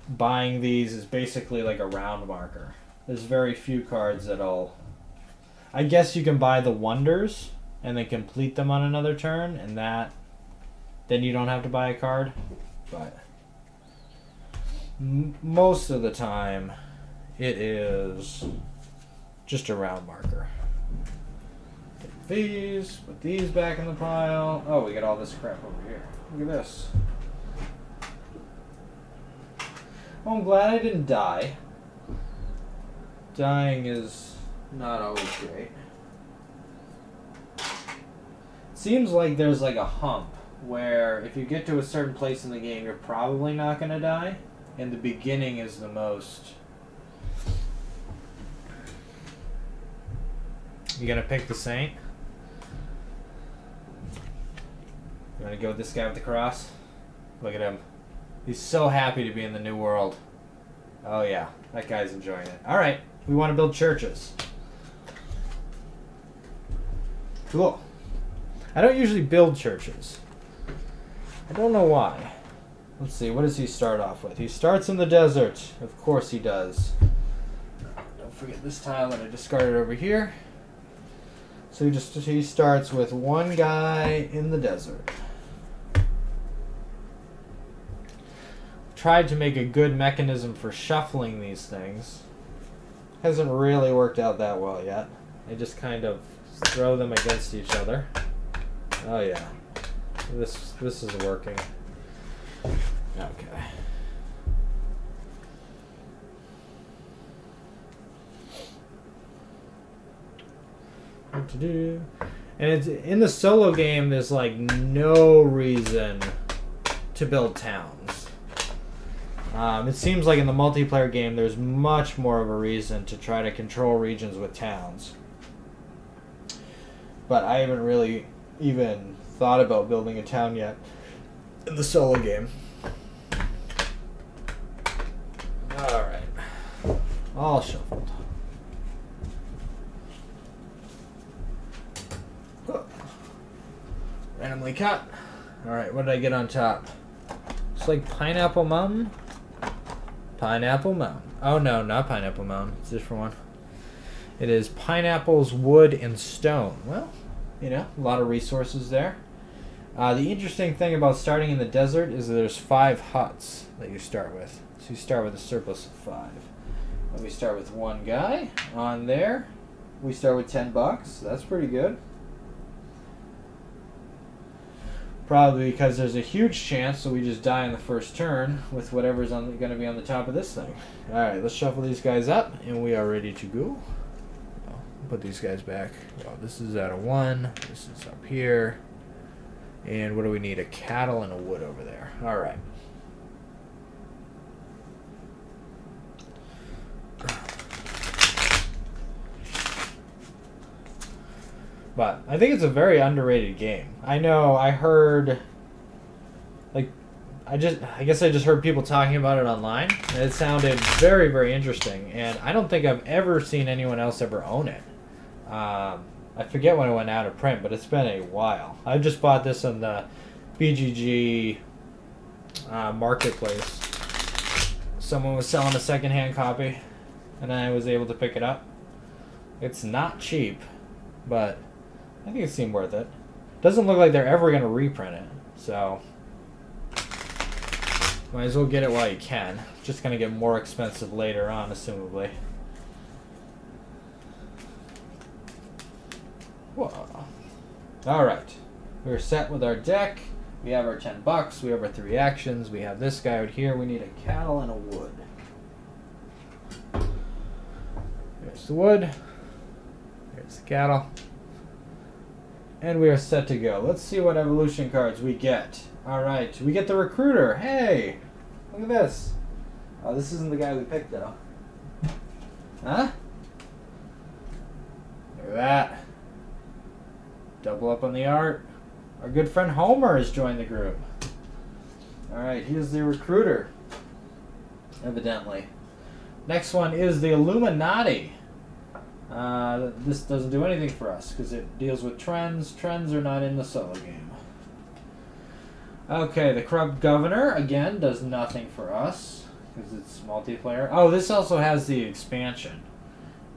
A: Buying these is basically like a round marker. There's very few cards that'll... I guess you can buy the wonders and then complete them on another turn, and then you don't have to buy a card. But most of the time, it is just a round marker. Take these, put these back in the pile. Oh, we got all this crap over here. Look at this. Oh, I'm glad I didn't die. Dying is not always great. Seems like there's like a hump where if you get to a certain place in the game, you're probably not going to die. And the beginning is the most. You gonna pick the Saint? You wanna go with this guy with the cross? Look at him. He's so happy to be in the new world. Oh yeah, that guy's enjoying it. Alright, we want to build churches. Cool. I don't usually build churches. I don't know why. Let's see, what does he start off with? He starts in the desert. Of course he does. Don't forget this tile that I discarded over here. So he starts with one guy in the desert. Tried to make a good mechanism for shuffling these things. Hasn't really worked out that well yet. I just kind of throw them against each other. Oh yeah. This is working. Okay. What to do? And it's in the solo game. There's like no reason to build towns. It seems like in the multiplayer game, there's much more of a reason to try to control regions with towns. But I haven't really even thought about building a town yet in the solo game. Alright. All shuffled. Randomly cut. Alright, what did I get on top? It's like Pineapple Mountain? Pineapple Mountain. Oh no, not Pineapple Mountain. It's a different one. It is pineapples, wood, and stone. Well, you know, a lot of resources there. The interesting thing about starting in the desert is that there's 5 huts that you start with. So you start with a surplus of 5. And we start with one guy on there. We start with $10. That's pretty good. Probably because there's a huge chance so we just die on the first turn with whatever's going to be on the top of this thing. Alright, let's shuffle these guys up, and we are ready to go. Put these guys back. Oh, this is out of 1. This is up here. And what do we need? A cattle and a wood over there. Alright. But I think it's a very underrated game. I know I heard, like, I guess I just heard people talking about it online, and it sounded very, very interesting. And I don't think I've ever seen anyone else ever own it. I forget when it went out of print, but it's been a while. I just bought this on the BGG marketplace. Someone was selling a secondhand copy, and I was able to pick it up. It's not cheap, but I think it seemed worth it. Doesn't look like they're ever going to reprint it, so might as well get it while you can. It's just going to get more expensive later on, assumably. Whoa. Alright. We're set with our deck. We have our 10 bucks. We have our 3 actions. We have this guy out here. We need a cattle and a wood. There's the wood. There's the cattle. And we are set to go. Let's see what evolution cards we get. Alright. We get the recruiter. Hey! Look at this. Oh, this isn't the guy we picked, though. Huh? Look at that. Double up on the art. Our good friend Homer has joined the group. Alright, here's the recruiter. Evidently. Next one is the Illuminati. This doesn't do anything for us because it deals with trends. Trends are not in the solo game. Okay, the Corrupt Governor, again, does nothing for us because it's multiplayer. Oh, this also has the expansion.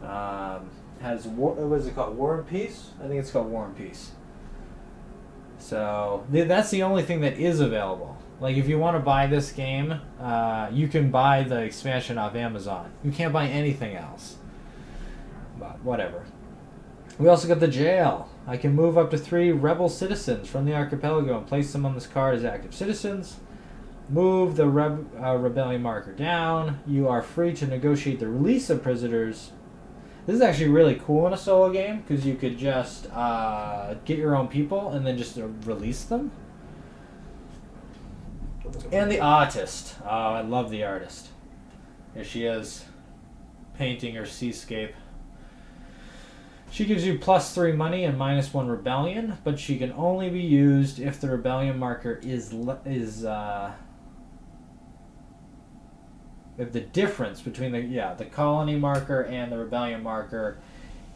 A: Has what is it called? War and Peace? I think it's called War and Peace. So that's the only thing that is available. Like if you want to buy this game, you can buy the expansion off Amazon. You can't buy anything else. But whatever. We also got the jail. I can move up to 3 rebel citizens from the Archipelago and place them on this card as active citizens. Move the rebellion marker down. You are free to negotiate the release of prisoners. This is actually really cool in a solo game because you could just get your own people and then just release them. And the artist. Oh, I love the artist. Here she is, painting her seascape. She gives you +3 money and -1 rebellion, but she can only be used if the rebellion marker if the difference between the colony marker and the rebellion marker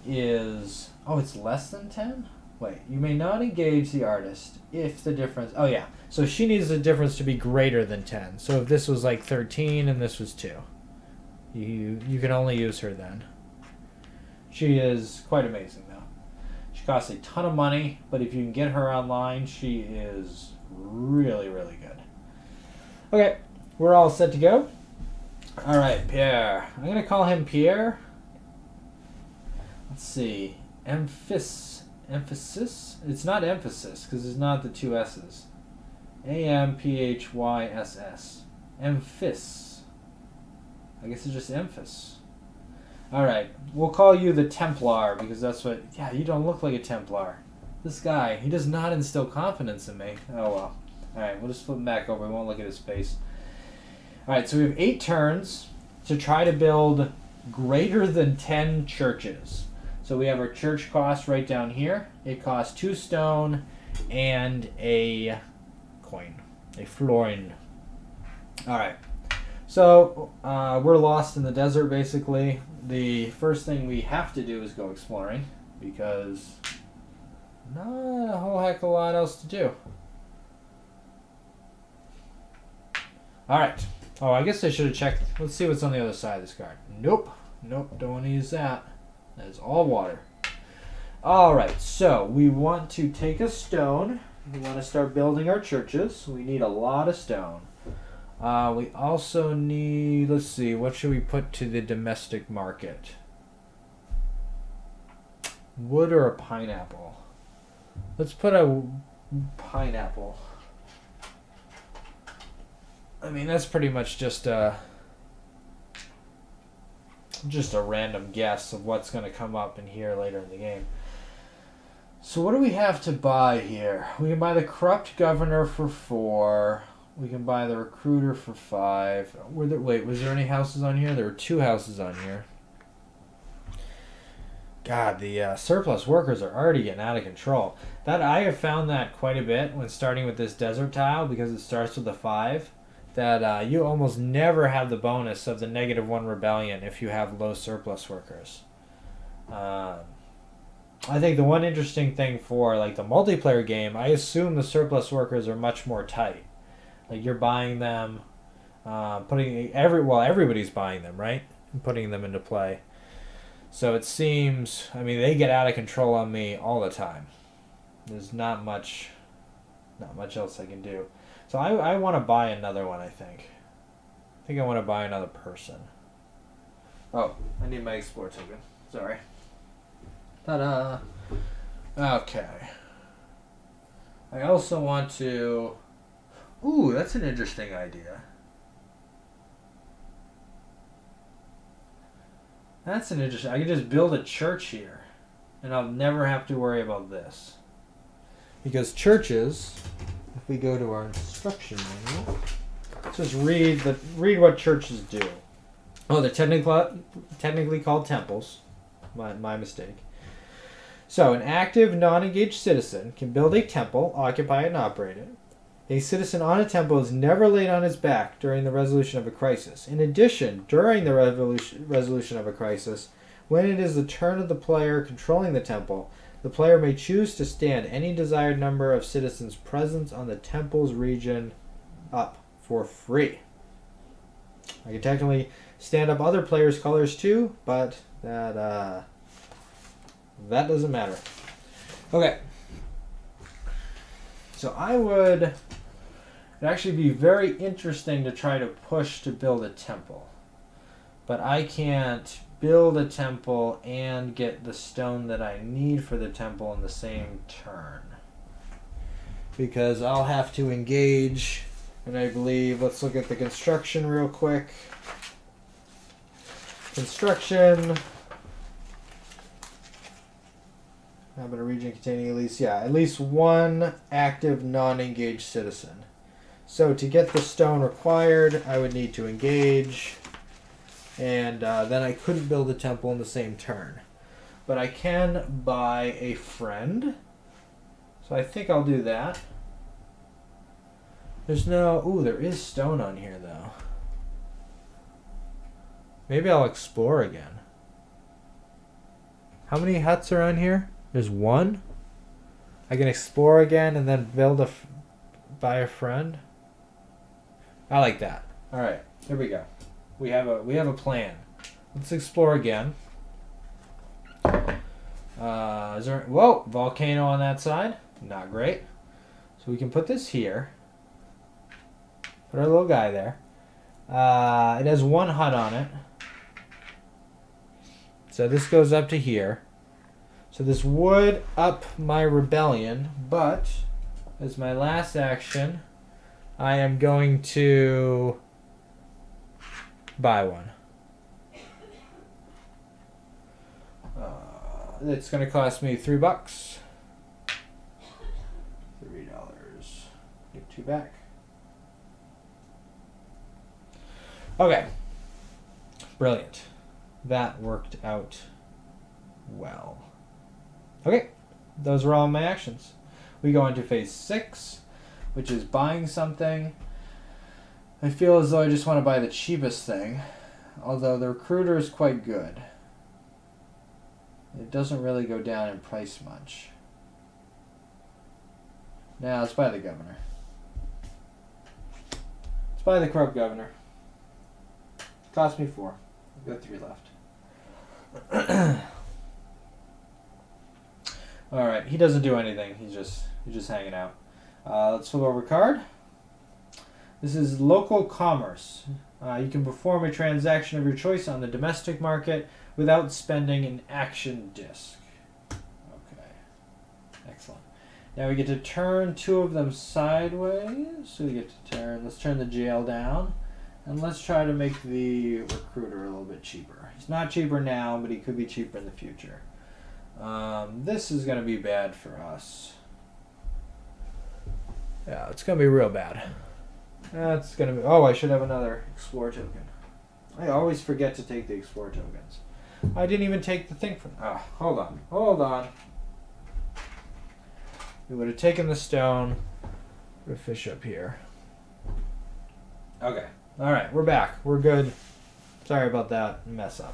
A: is, oh, it's less than 10? Wait, you may not engage the artist if the difference, oh yeah, so she needs the difference to be greater than 10. So if this was like 13 and this was 2, you can only use her then. She is quite amazing though. She costs a ton of money, but if you can get her online, she is really, really good. Okay, we're all set to go. Alright, Pierre. I'm going to call him Pierre. Let's see. Emphasis. It's not emphasis because it's not the 2 S's. A-M-P-H-Y-S-S. Emphis. I guess it's just Emphis. Alright, we'll call you the Templar because that's what... Yeah, you don't look like a Templar. This guy, he does not instill confidence in me. Oh well. Alright, we'll just flip him back over. We won't look at his face. Alright, so we have 8 turns to try to build greater than 10 churches. So we have our church cost right down here. It costs 2 stone and a coin, a florin. Alright, so we're lost in the desert basically. The first thing we have to do is go exploring because not a whole heck of a lot else to do. Alright. Oh, I guess I should have checked. Let's see what's on the other side of this card. Nope. Nope, don't want to use that. That is all water. Alright, so we want to take a stone. We want to start building our churches. We need a lot of stone. We also need, let's see, what should we put to the domestic market? Wood or a pineapple? Let's put a Pineapple. I mean, that's pretty much just a random guess of what's going to come up in here later in the game. So what do we have to buy here? We can buy the Corrupt Governor for 4. We can buy the Recruiter for 5. Wait, was there any houses on here? There were 2 houses on here. God, the surplus workers are already getting out of control. That I have found that quite a bit when starting with this desert tile, because it starts with a 5. That you almost never have the bonus of the -1 rebellion if you have low surplus workers. I think the one interesting thing for like the multiplayer game, I assume the surplus workers are much more tight. Like you're buying them, everybody's buying them, right? And putting them into play. So it seems, I mean, they get out of control on me all the time. There's not much else I can do. So I want to buy another one, I think. I think I want to buy another person. Oh, I need my Explore token. Sorry. Ta-da! Okay. I also want to... Ooh, that's an interesting idea. That's an interesting... I can just build a church here. And I'll never have to worry about this. Because churches... If we go to our instruction manual... Let's just read what churches do. Oh, they're technically called temples. My mistake. So, an active, non-engaged citizen can build a temple, occupy it, and operate it. A citizen on a temple is never laid on his back during the resolution of a crisis. In addition, during the resolution of a crisis, when it is the turn of the player controlling the temple, the player may choose to stand any desired number of citizens present on the temple's region up for free. I can technically stand up other players' colors too, but that doesn't matter. Okay. So it'd actually be very interesting to try to push to build a temple. But I can't build a temple and get the stone that I need for the temple in the same turn. Because I'll have to engage, and I believe, let's look at the construction real quick. Construction. How about a region containing at least one active non-engaged citizen? So to get the stone required, I would need to engage, and then I couldn't build a temple in the same turn. But I can buy a friend, so I think I'll do that. There is stone on here though. Maybe I'll explore again. How many huts are on here? There's 1. I can explore again and then buy a friend. I like that. All right, here we go. We have a plan. Let's explore again. Is there? Whoa, volcano on that side. Not great. So we can put this here. Put our little guy there. It has 1 hut on it. So this goes up to here. So this would up my rebellion, but as my last action, I am going to buy one. It's going to cost me $3. $3. Get 2 back. Okay. Brilliant. That worked out well. Okay, those were all my actions. We go into phase 6, which is buying something. I feel as though I just want to buy the cheapest thing, although the recruiter is quite good. It doesn't really go down in price much. Now let's buy the governor. Let's buy the corrupt governor. Cost me 4. I've got 3 left. Alright, he doesn't do anything. He's just hanging out. Let's flip over a card. This is local commerce. You can perform a transaction of your choice on the domestic market without spending an action disc. Okay, excellent. Now we get to turn 2 of them sideways. So we get to turn, let's turn the jail down. And let's try to make the recruiter a little bit cheaper. He's not cheaper now, but he could be cheaper in the future. This is going to be bad for us. Yeah, it's going to be real bad. That's going to be... Oh, I should have another Explore token. I always forget to take the Explore tokens. I didn't even take the thing from... Ah, hold on. Hold on. We would have taken the stone. Put a fish up here. Okay. Alright, we're back. We're good. Sorry about that mess up.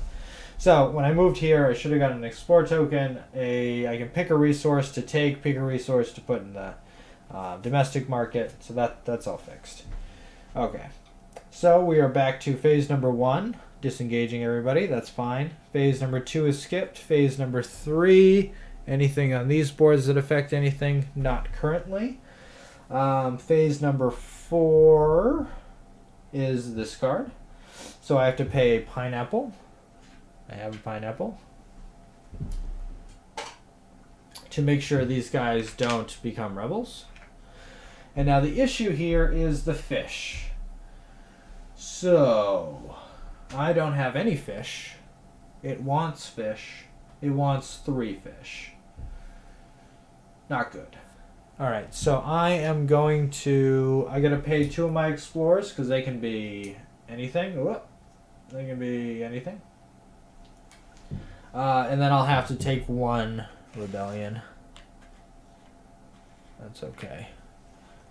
A: So, when I moved here, I should have gotten an Explore token. I can pick a resource to take, pick a resource to put in the domestic market. So that's all fixed. Okay. So, we are back to phase number 1. Disengaging everybody. That's fine. Phase number 2 is skipped. Phase number 3... Anything on these boards that affect anything? Not currently. Phase number 4 is this card. So I have to pay a pineapple. I have a pineapple. To make sure these guys don't become rebels. And now the issue here is the fish. So I don't have any fish. It wants fish. It wants 3 fish. Not good. Alright, so I am going to... I gotta pay 2 of my explorers because they can be anything. Whoop. They can be anything. And then I'll have to take 1 rebellion. That's okay.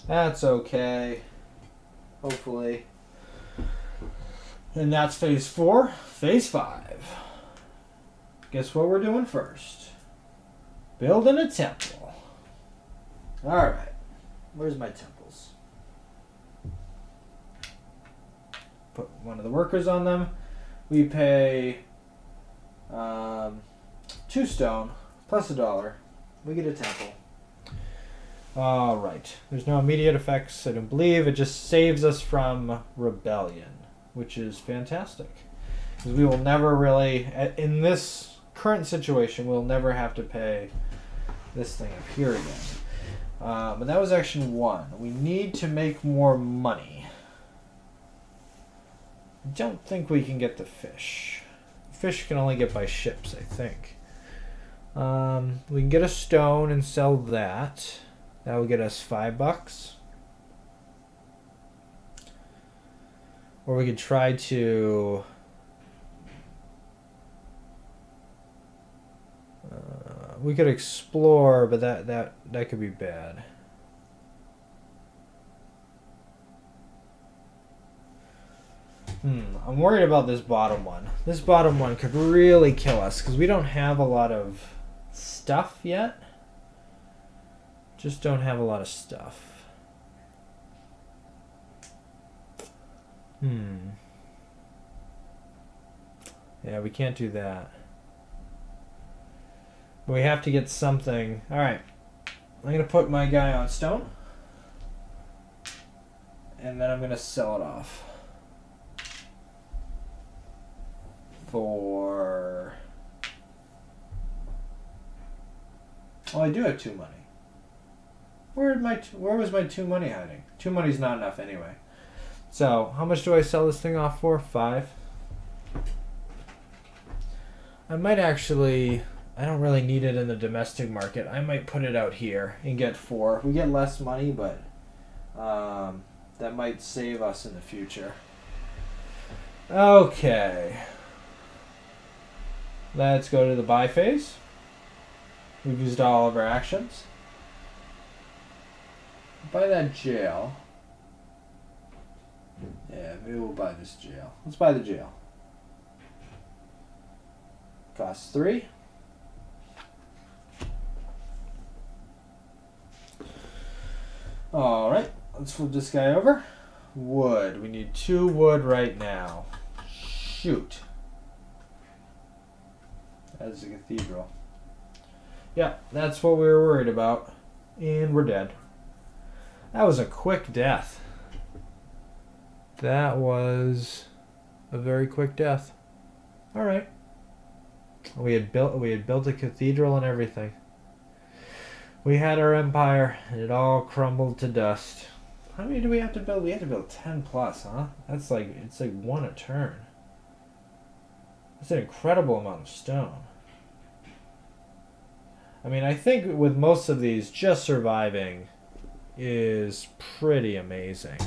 A: That's okay. Hopefully. And that's phase 4. Phase 5. Guess what we're doing first? Building a temple. Alright. Where's my temples? Put one of the workers on them. We pay 2 stone plus $1. We get a temple. Alright. There's no immediate effects, I don't believe. It just saves us from rebellion, which is fantastic. Because we will never really, in this current situation, we'll never have to pay this thing up here again. But that was action 1. We need to make more money. I don't think we can get the fish. Fish can only get by ships, I think. We can get a stone and sell that. That will get us $5. Or we could try to... we could explore, but that could be bad. I'm worried about this bottom one. This bottom one could really kill us because we don't have a lot of stuff yet. Just don't have a lot of stuff. Yeah, we can't do that. But we have to get something. Alright. I'm going to put my guy on stone. And then I'm going to sell it off. For... Oh, I do have 2 money. Where was my 2 money hiding? 2 money's not enough anyway. So, how much do I sell this thing off for? 5? I might actually... I don't really need it in the domestic market. I might put it out here and get 4. We get less money, but that might save us in the future. Okay. Let's go to the buy phase. We've used all of our actions. Buy that jail. Yeah, maybe we'll buy this jail. Let's buy the jail. Costs 3. Alright, let's flip this guy over. Wood. We need 2 wood right now. Shoot. That's a cathedral. Yeah, that's what we were worried about. And we're dead. That was a quick death. That was a very quick death. Alright. We had built a cathedral and everything. We had our empire, and it all crumbled to dust. How many do we have to build? We have to build 10 plus, huh? That's like, it's like 1 a turn. That's an incredible amount of stone. I mean, I think with most of these, just surviving is pretty amazing.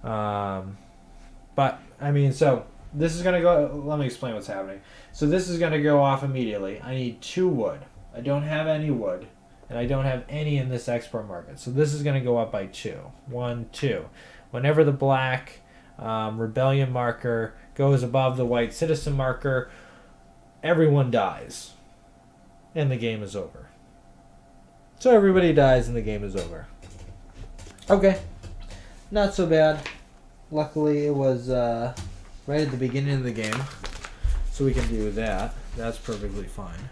A: But, I mean, so this is going to go... Let me explain what's happening. So this is going to go off immediately. I need 2 wood. I don't have any wood. And I don't have any in this export market. So this is going to go up by 2. 1, 2. Whenever the black rebellion marker goes above the white citizen marker, everyone dies. And the game is over. So everybody dies and the game is over. Okay. Not so bad. Luckily it was right at the beginning of the game. So we can do that. That's perfectly fine.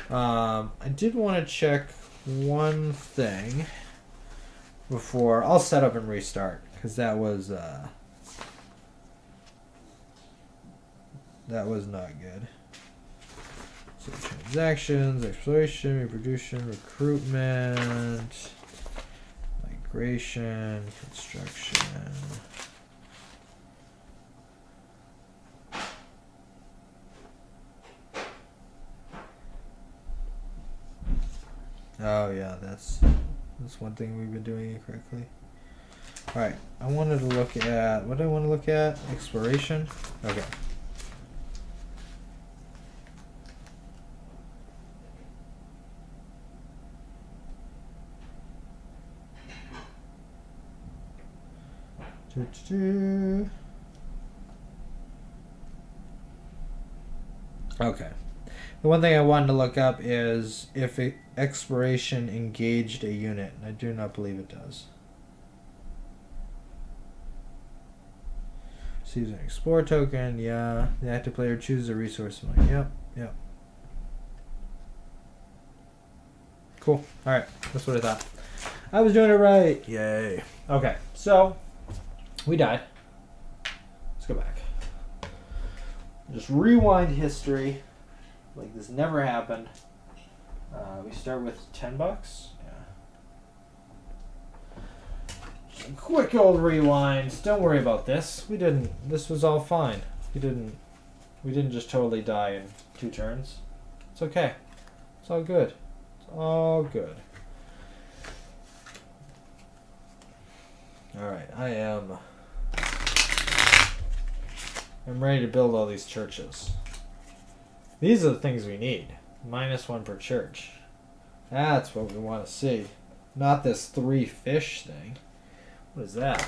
A: I did want to check one thing before I'll set up and restart, because that was not good. So transactions, exploration, reproduction, recruitment, migration, construction. Oh yeah, that's one thing we've been doing incorrectly. Alright, I wanted to look at, what do I want to look at? Exploration? Okay. Okay. The one thing I wanted to look up is if exploration engaged a unit. I do not believe it does. So use an explore token, yeah. The active player chooses a resource. Yep, yep. Cool. Alright, that's what I thought. I was doing it right. Yay. Okay, so we died. Let's go back. Just rewind history. Like this never happened. We start with $10. Yeah. Just a quick old rewind. Don't worry about this. We didn't. This was all fine. We didn't just totally die in 2 turns. It's okay. It's all good. It's all good. All right. I'm ready to build all these churches. These are the things we need. -1 per church. That's what we want to see. Not this 3 fish thing. What is that?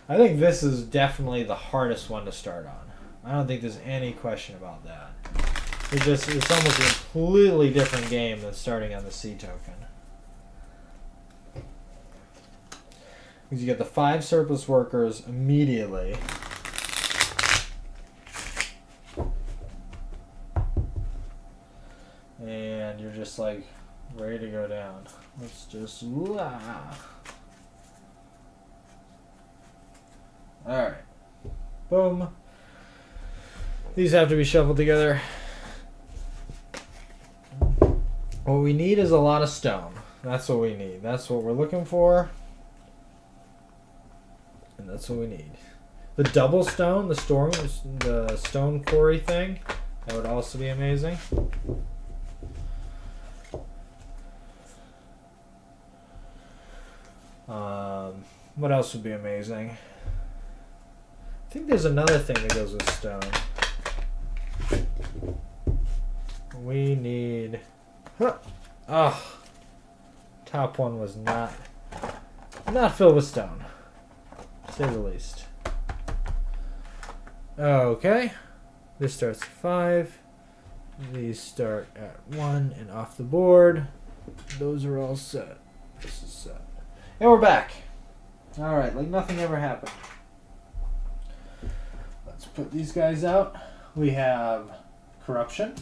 A: I think this is definitely the hardest one to start on. I don't think there's any question about that. It's almost a completely different game than starting on the C token. Because you get the 5 surplus workers immediately. And you're just like ready to go down. Let's just... Alright. Boom. These have to be shuffled together. What we need is a lot of stone. That's what we need. That's what we're looking for. And that's what we need. The double stone, the stone quarry thing, that would also be amazing. What else would be amazing? I think there's another thing that goes with stone. We need... Huh. Oh, top one was not filled with stone, to say the least. Okay, this starts at 5. These start at 1 and off the board. Those are all set. This is set. And we're back. Alright, like nothing ever happened. Let's put these guys out. We have corruption.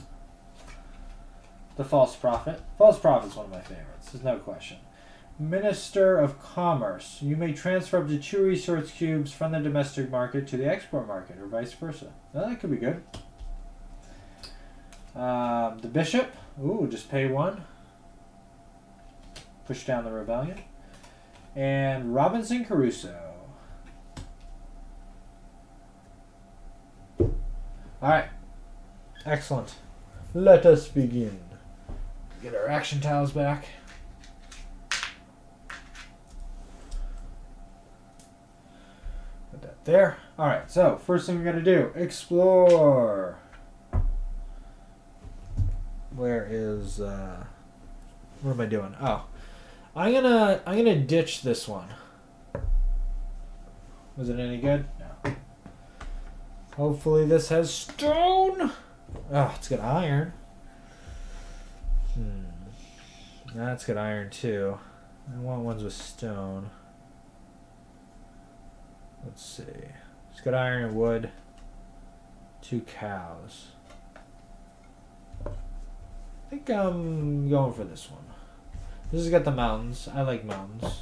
A: The false prophet. False prophet's one of my favorites. There's no question. Minister of Commerce. You may transfer up to 2 resource cubes from the domestic market to the export market, or vice versa. Well, that could be good. The Bishop. Ooh, just pay 1. Push down the rebellion. And Robinson Crusoe. Alright. Excellent. Let us begin. Get our action tiles back. Put that there. Alright, so first thing we're going to do, explore. Where is, what am I doing? Oh. I'm gonna ditch this one. Was it any good? No. Hopefully this has stone. Oh, it's got iron. That's got iron too. I want ones with stone. Let's see. It's got iron and wood. 2 cows. I think I'm going for this one. This has got the mountains. I like mountains.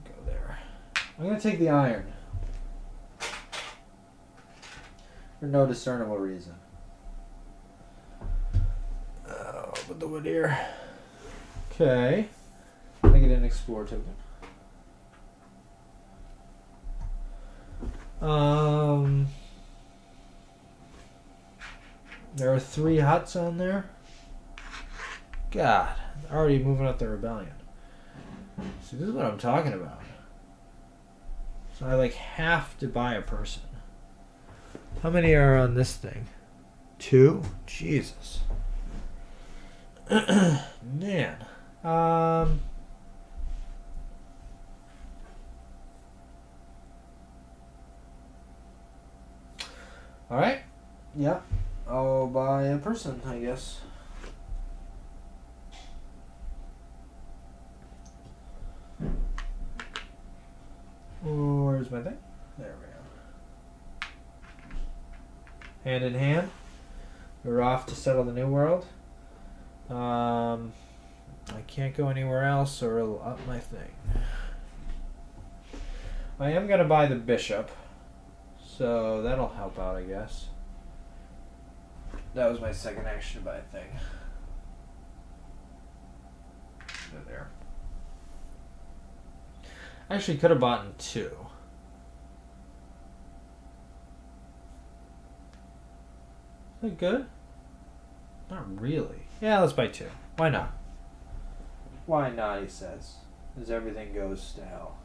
A: Go there. I'm going to take the iron. For no discernible reason. Oh, put the wood here. Okay. I get an explore token. There are 3 huts on there. God, already moving up the rebellion. See, this is what I'm talking about. So I like have to buy a person. How many are on this thing? 2? Jesus. Man. Alright. Yeah. I'll buy a person, I guess. Where's my thing? There we go. Hand in hand. We're off to settle the new world. I can't go anywhere else or it'll up my thing. I am going to buy the bishop. So that'll help out, I guess. That was my second action to buy a thing. There. I actually could have bought 2. Is that good? Not really. Yeah, let's buy 2. Why not? Why not, he says. As everything goes to hell.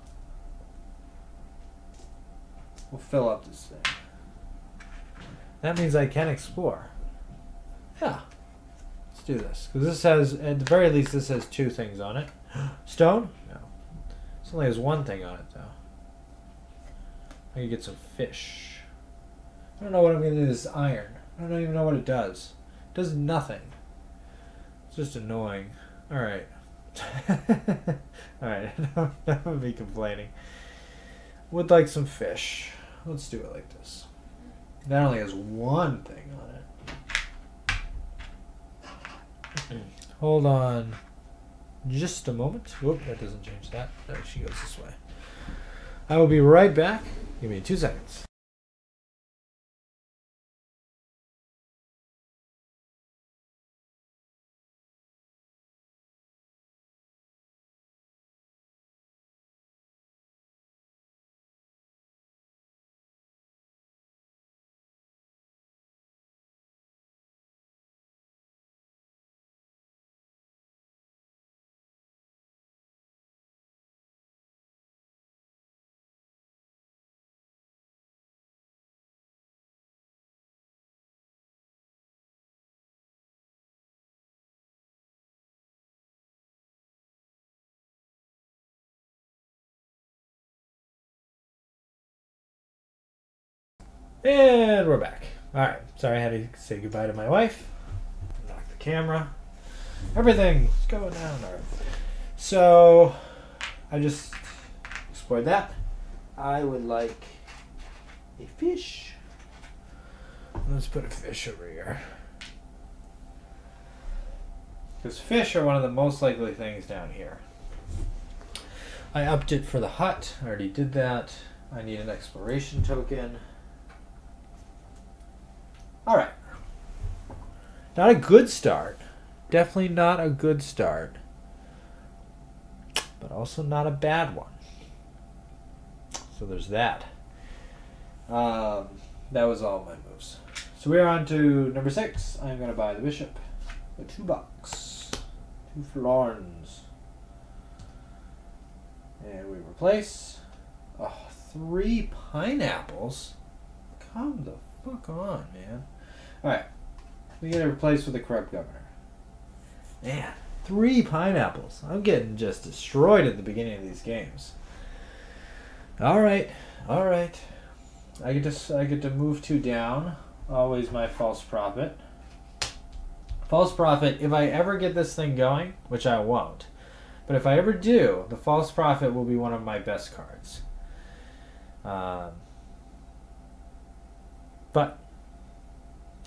A: We'll fill up this thing. That means I can explore. Yeah. Let's do this. Because this has, at the very least, this has 2 things on it. Stone? No. This only has 1 thing on it, though. I can get some fish. I don't know what I'm going to do with this iron. I don't even know what it does. It does nothing. It's just annoying. Alright. Alright, I'm going to be complaining. Would like some fish. Let's do it like this. That only has 1 thing on it. Hold on just a moment. Whoop, that doesn't change that. No, she goes this way. I will be right back. Give me 2 seconds. And we're back. Alright, sorry I had to say goodbye to my wife. Knock the camera. Everything's going down. Alright. So, I just explored that. I would like a fish. Let's put a fish over here. Because fish are one of the most likely things down here. I upped it for the hut. I already did that. I need an exploration token. Alright. Not a good start. Definitely not a good start. But also not a bad one. So there's that. That was all my moves. So we're on to number 6. I'm going to buy the bishop for $2. 2 florins. And we replace. Oh, 3 pineapples? Come the fuck on, man. Alright. We get to replace with the corrupt governor. Man, 3 pineapples. I'm getting just destroyed at the beginning of these games. Alright. Alright. I get to move 2 down. Always my false prophet. False prophet, if I ever get this thing going, which I won't, but if I ever do, the false prophet will be one of my best cards. But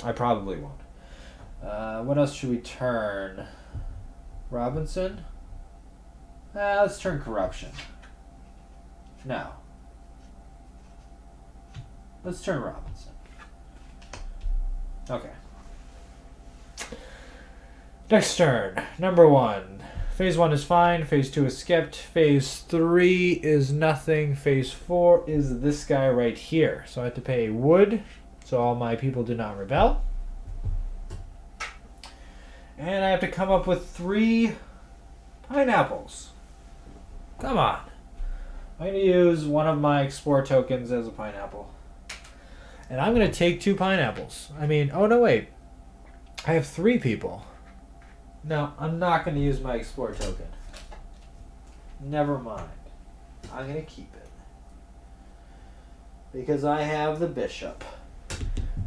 A: I probably won't. What else should we turn? Robinson? Let's turn corruption. No. Let's turn Robinson. Okay. Next turn. Number 1. Phase 1 is fine. Phase 2 is skipped. Phase 3 is nothing. Phase 4 is this guy right here. So I have to pay wood, so all my people do not rebel. And I have to come up with 3 pineapples. Come on. I'm going to use one of my explore tokens as a pineapple. And I'm going to take 2 pineapples. I mean, oh no, wait. I have 3 people. No, I'm not going to use my explore token. Never mind. I'm going to keep it. Because I have the bishop.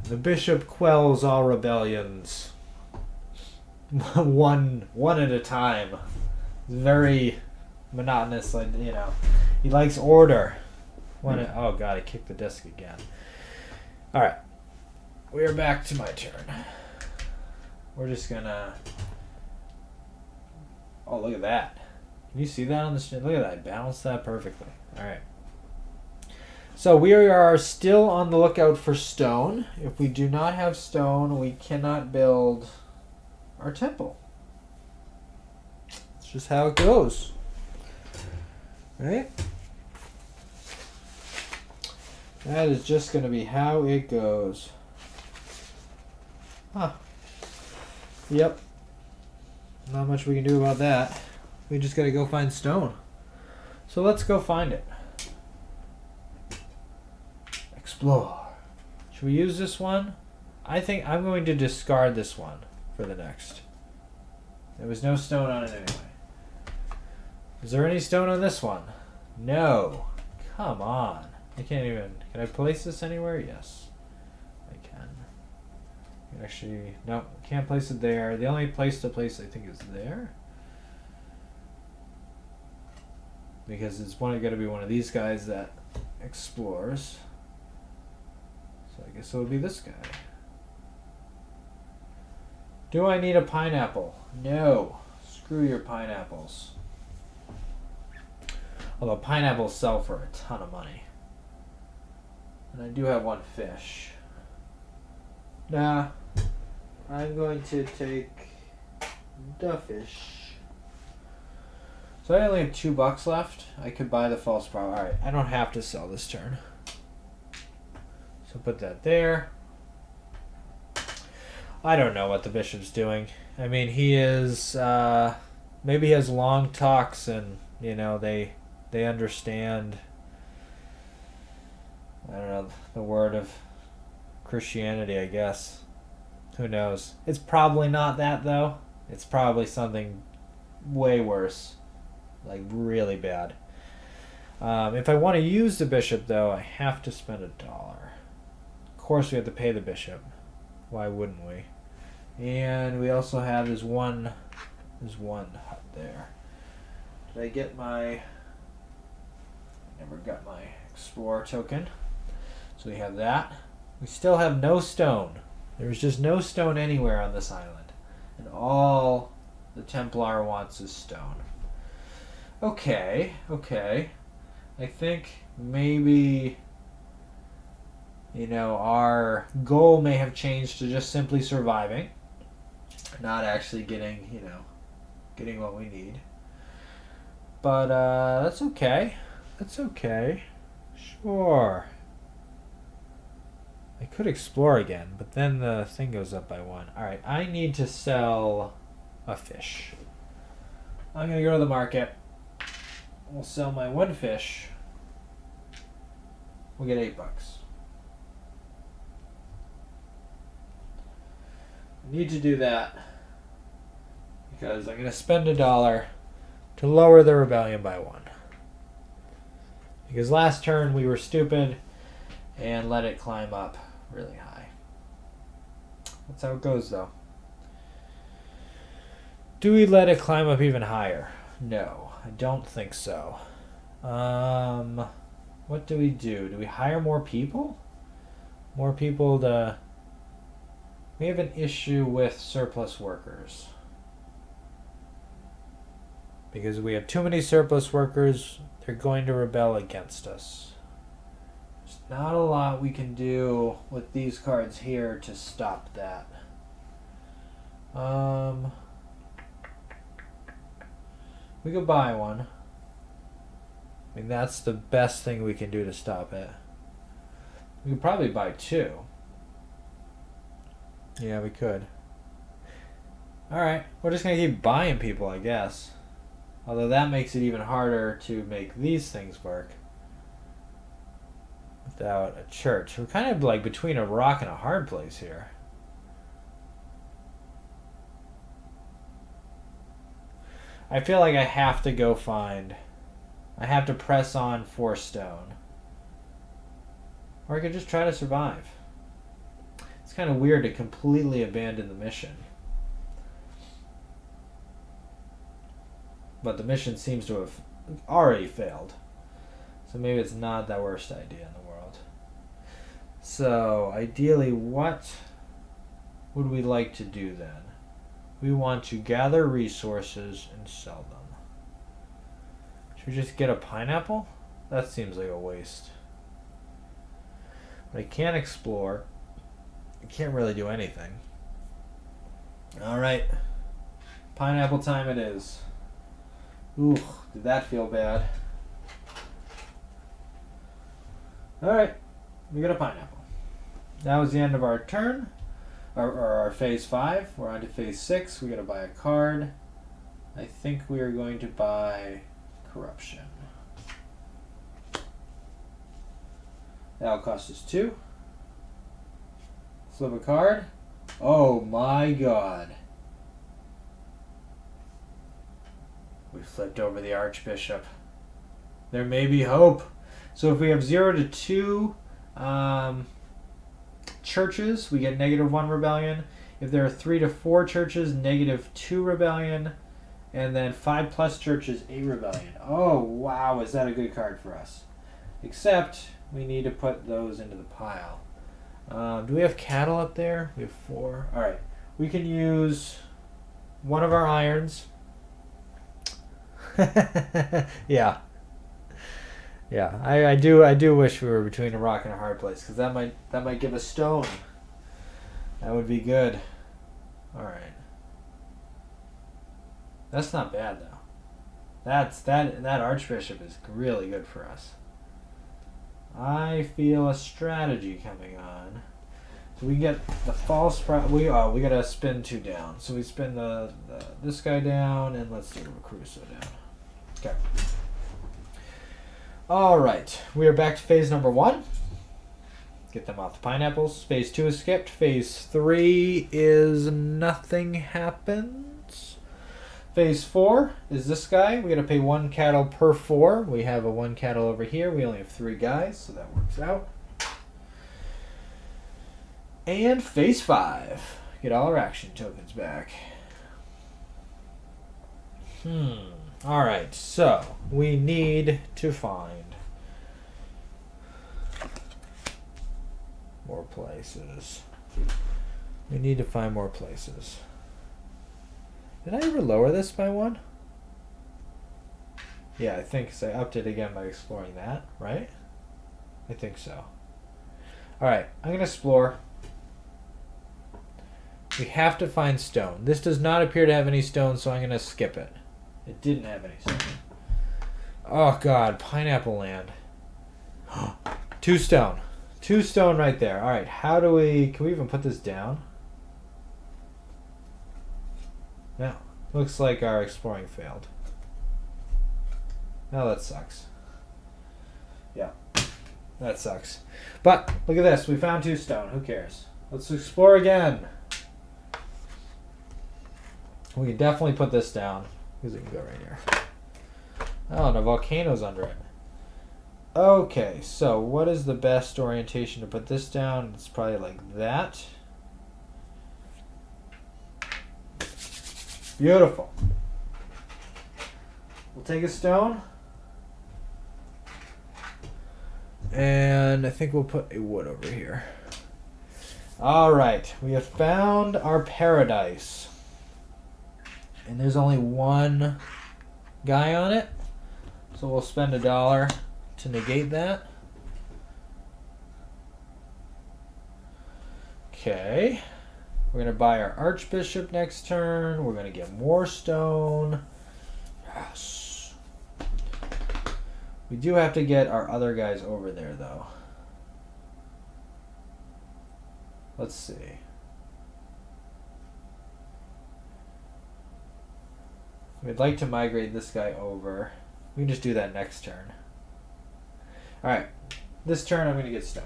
A: The bishop quells all rebellions. one at a time. It's very monotonous, like, you know. He likes order. Oh god, I kicked the disc again. Alright. We are back to my turn. We're just gonna... Oh, look at that. Can you see that on the screen? Look at that. I balanced that perfectly. Alright. So we are still on the lookout for stone. If we do not have stone, we cannot build our temple. It's just how it goes. Right? That is just going to be how it goes. Huh. Yep. Not much we can do about that. We just got to go find stone. So let's go find it. Explore. Should we use this one? I think I'm going to discard this one for the next. There was no stone on it anyway. Is there any stone on this one? No. Come on. I can't even... Can I place this anywhere? Yes. I can. Actually, no. Can't place it there. The only place to place, I think, is there. Because it's got to be one of these guys that explores. So I guess it would be this guy. Do I need a pineapple? No. Screw your pineapples. Although pineapples sell for a ton of money. And I do have 1 fish. Nah. I'm going to take the fish. So I only have $2 left. I could buy the false prophet. Alright, I don't have to sell this turn. So put that there. I don't know what the bishop's doing. I mean, he is... maybe he has long talks and, you know, they understand... I don't know, the word of Christianity, I guess. Who knows? It's probably not that, though. It's probably something way worse. Like, really bad. If I want to use the bishop, though, I have to spend $1. Of course we have to pay the bishop. Why wouldn't we? And we also have this one hut there. Did I get my... I never got my explore token. So we have that. We still have no stone. There's just no stone anywhere on this island. And all The Templar wants his stone. Okay, okay. I think maybe, you know, our goal may have changed to just simply surviving, not actually getting, you know, getting what we need. But that's okay. That's okay. Sure. I could explore again, but then the thing goes up by 1. Alright, I need to sell a fish. I'm going to go to the market. We'll sell my 1 fish. We'll get $8. I need to do that because I'm going to spend $1 to lower the rebellion by 1. Because last turn we were stupid and let it climb up really high. That's how it goes, though. Do we let it climb up even higher? No, I don't think so. What do we do? Do we hire more people? More people to... We have an issue with surplus workers. Because we have too many surplus workers, they're going to rebel against us. There's not a lot we can do with these cards here to stop that. We could buy one. I mean, that's the best thing we can do to stop it. We could probably buy 2. Yeah, we could. Alright, we're just going to keep buying people, I guess. Although that makes it even harder to make these things work without a church. We're kind of like between a rock and a hard place here. I feel like I have to go find... I have to press on 4 stone. Or I could just try to survive. It's kind of weird to completely abandon the mission. But the mission seems to have already failed. So maybe it's not the worst idea in the world. So, ideally, what would we like to do then? We want to gather resources and sell them. Should we just get a pineapple? That seems like a waste. But I can't explore. I can't really do anything. Alright. Pineapple time it is. Ooh, did that feel bad? Alright, we got a pineapple. That was the end of our turn. Our phase 5. We're on to phase 6. We gotta buy a card. I think we are going to buy corruption. That'll cost us 2. Flip a card. Oh my god. We flipped over the Archbishop. There may be hope. So if we have 0 to 2 churches, we get -1 rebellion. If there are 3 to 4 churches, -2 rebellion. And then 5+ churches, 8 rebellion. Oh, wow, is that a good card for us? Except we need to put those into the pile. Do we have cattle up there? We have 4. All right, we can use one of our irons. Yeah. Yeah, I do wish we were between a rock and a hard place, because that might give us stone. That would be good. All right. That's not bad though. That Archbishop is really good for us. I feel a strategy coming on. So we get the false we gotta spin 2 down. So we spin this guy down, and let's do Crusoe down. Okay. Alright, we are back to phase number 1. Get them off the pineapples. Phase 2 is skipped. Phase 3 is nothing happens. Phase 4 is this guy. We gotta pay 1 cattle per 4. We have a 1 cattle over here. We only have 3 guys, so that works out. And phase 5. Get all our action tokens back. Alright, so we need to find more places. We need to find more places. Did I ever lower this by 1? Yeah, I think so. I upped it again by exploring that, right? I think so. Alright, I'm going to explore. We have to find stone. This does not appear to have any stone, so I'm going to skip it. It didn't have any stone. Oh god, pineapple land. 2 stone. 2 stone right there. Alright, how do we... Can we even put this down? No. Looks like our exploring failed. Oh, that sucks. Yeah. That sucks. But, look at this. We found 2 stone. Who cares? Let's explore again. We can definitely put this down. Because it can go right here. Oh, and a volcano's under it. Okay, so what is the best orientation to put this down? It's probably like that. Beautiful. We'll take a stone. And I think we'll put a wood over here. Alright, we have found our paradise. And there's only 1 guy on it. So we'll spend $1 to negate that. Okay. We're going to buy our Archbishop next turn. We're going to get more stone. Yes. We do have to get our other guys over there, though. Let's see. We'd like to migrate this guy over. We can just do that next turn. Alright. This turn I'm going to get stone.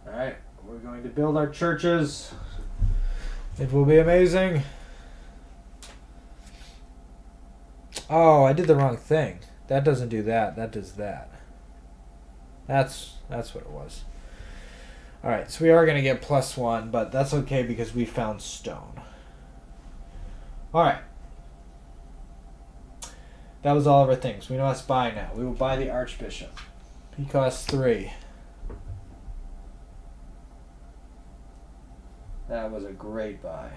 A: Alright. We're going to build our churches. It will be amazing. Oh, I did the wrong thing. That doesn't do that. That does that. That's what it was. Alright, so we are going to get +1, but that's okay because we found stone. Alright. That was all of our things. We know how to buy now. We will buy the Archbishop. He costs 3. That was a great buy.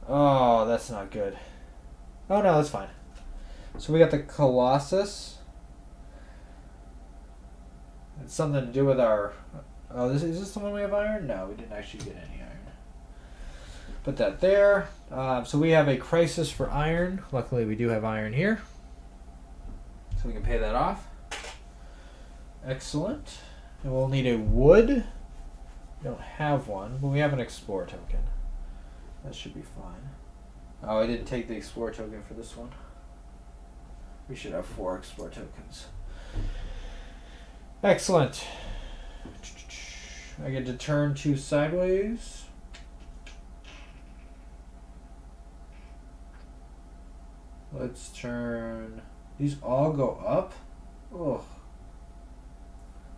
A: Oh, that's not good. Oh no, that's fine. So we got the Colossus. It's something to do with our... Oh, is this the one we have iron? No, we didn't actually get any iron. Put that there. So we have a crisis for iron. Luckily, we do have iron here. So we can pay that off. Excellent. And we'll need a wood. We don't have one, but we have an Explorer token. That should be fine. Oh, I didn't take the Explorer token for this one. We should have 4 Explorer tokens. Excellent. I get to turn 2 sideways. Let's turn... These all go up? Ugh.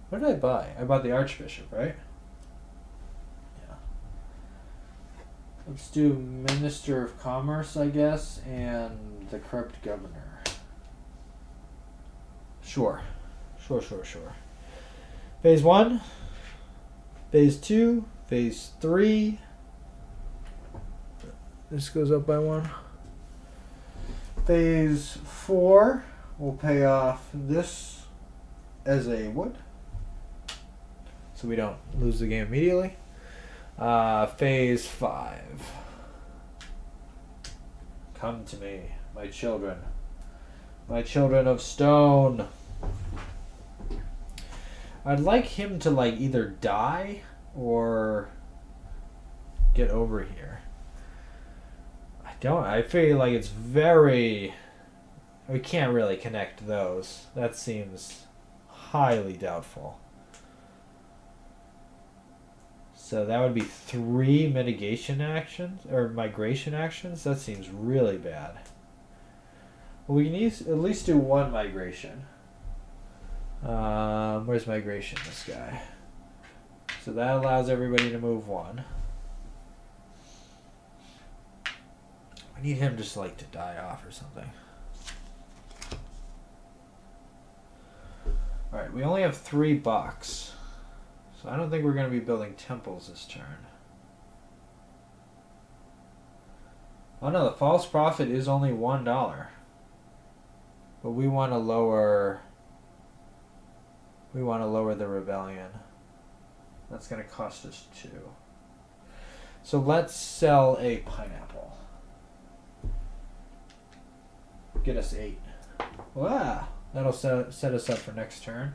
A: What did I buy? I bought the Archbishop, right? Yeah. Let's do Minister of Commerce, I guess, and the Corrupt Governor. Sure. Sure. Phase 1. Phase 2, Phase 3. This goes up by 1. Phase 4 will pay off this as a wood, so we don't lose the game immediately. Phase 5. Come to me, my children of stone. I'd like him to like either die or get over here. I feel like it's very... We can't really connect those. That seems highly doubtful. So that would be 3 mitigation actions or migration actions. That seems really bad. Well, we can at least do 1 migration. Where's migration? This guy. So that allows everybody to move 1. I need him just like to die off or something. Alright, we only have 3 bucks. So I don't think we're going to be building temples this turn. Oh no, the false prophet is only $1. But we want to lower... We want to lower the rebellion. That's going to cost us 2. So let's sell a pineapple. Get us 8. Wow. That'll set us up for next turn.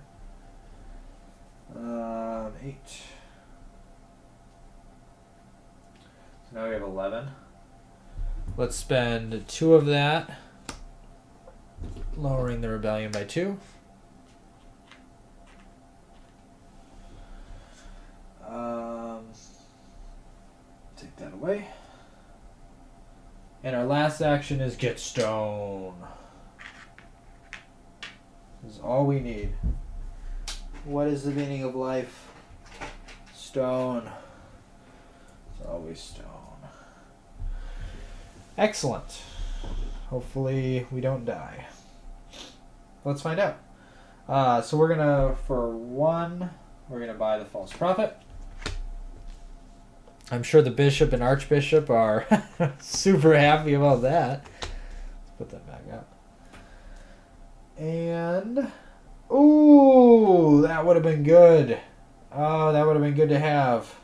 A: 8. So now we have 11. Let's spend 2 of that, lowering the rebellion by 2. Take that away. And our last action is get stone. This is all we need. What is the meaning of life? Stone. It's always stone. Excellent. Hopefully we don't die. Let's find out. So we're gonna, for 1, we're gonna buy the false prophet. I'm sure the bishop and archbishop are super happy about that. Let's put that back up. And, ooh, that would have been good. Oh, that would have been good to have.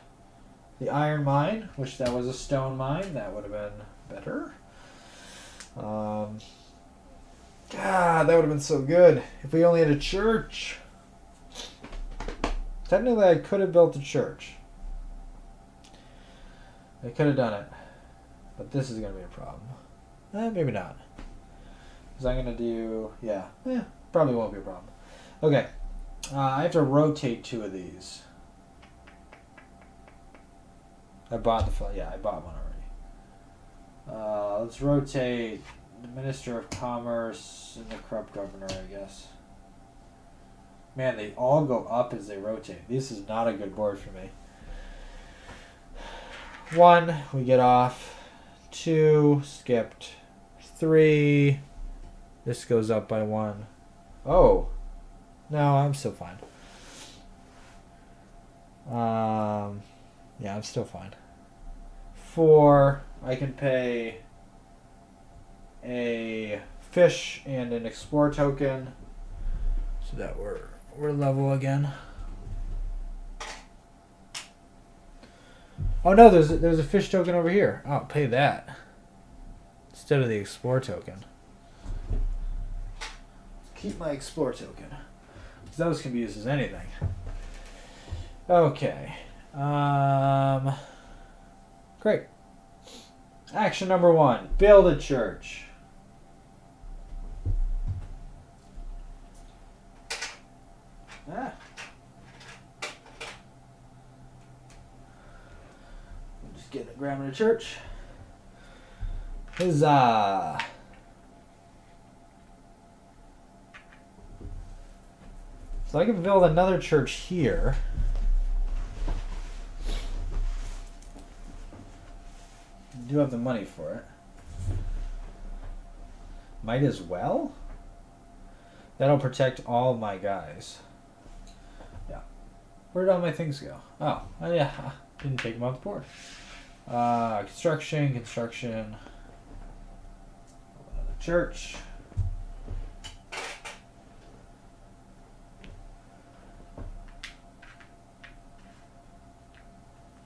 A: The iron mine, which that was a stone mine, that would have been better. God, that would have been so good if we only had a church. Technically, I could have built a church. I could have done it. But this is going to be a problem. Maybe not. Because I'm going to do... Yeah. Probably won't be a problem. Okay. I have to rotate 2 of these. I bought the... Yeah, I bought one already. Let's rotate the Minister of Commerce and the Corrupt Governor, I guess. Man, they all go up as they rotate. This is not a good board for me. 1, we get off. 2, skipped. 3, this goes up by 1. Oh, no, I'm still fine. Yeah, I'm still fine. 4, I can pay a fish and an explore token so that we're level again. Oh no, there's a fish token over here. I'll pay that instead of the explore token. Keep my explore token, because those can be used as anything. Okay. Great. Action number 1: build a church. Grammar to church. Huzzah! So I can build another church here. I do have the money for it. Might as well. That'll protect all my guys. Yeah. Where'd all my things go? Oh, yeah. Didn't take them off the board. Construction. Another church.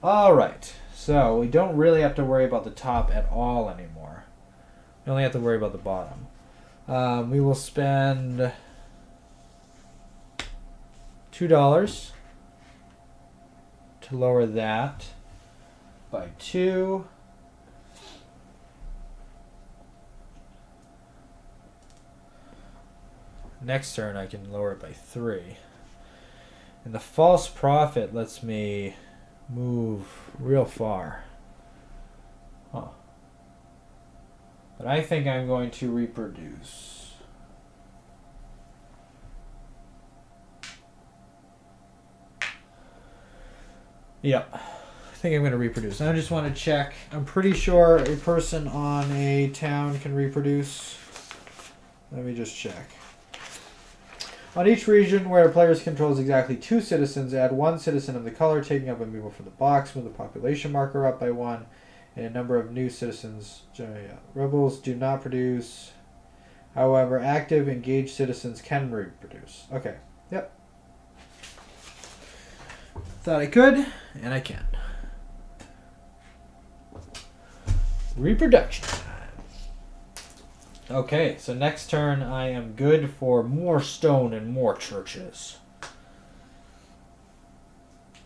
A: All right. So we don't really have to worry about the top at all anymore. We only have to worry about the bottom. We will spend $2 to lower that by 2. Next turn I can lower it by 3. And the false prophet lets me move real far. Huh. But I think I'm going to reproduce. Yep. I think I'm going to reproduce. I just want to check. I'm pretty sure a person on a town can reproduce. Let me just check. On each region where a player controls exactly 2 citizens, add 1 citizen of the color taking up a move from the box, move the population marker up by 1, and a number of new citizens. Rebels do not produce. However, active, engaged citizens can reproduce. Okay. Yep. Thought I could, and I can. Reproduction time. Okay, so next turn I am good for more stone and more churches.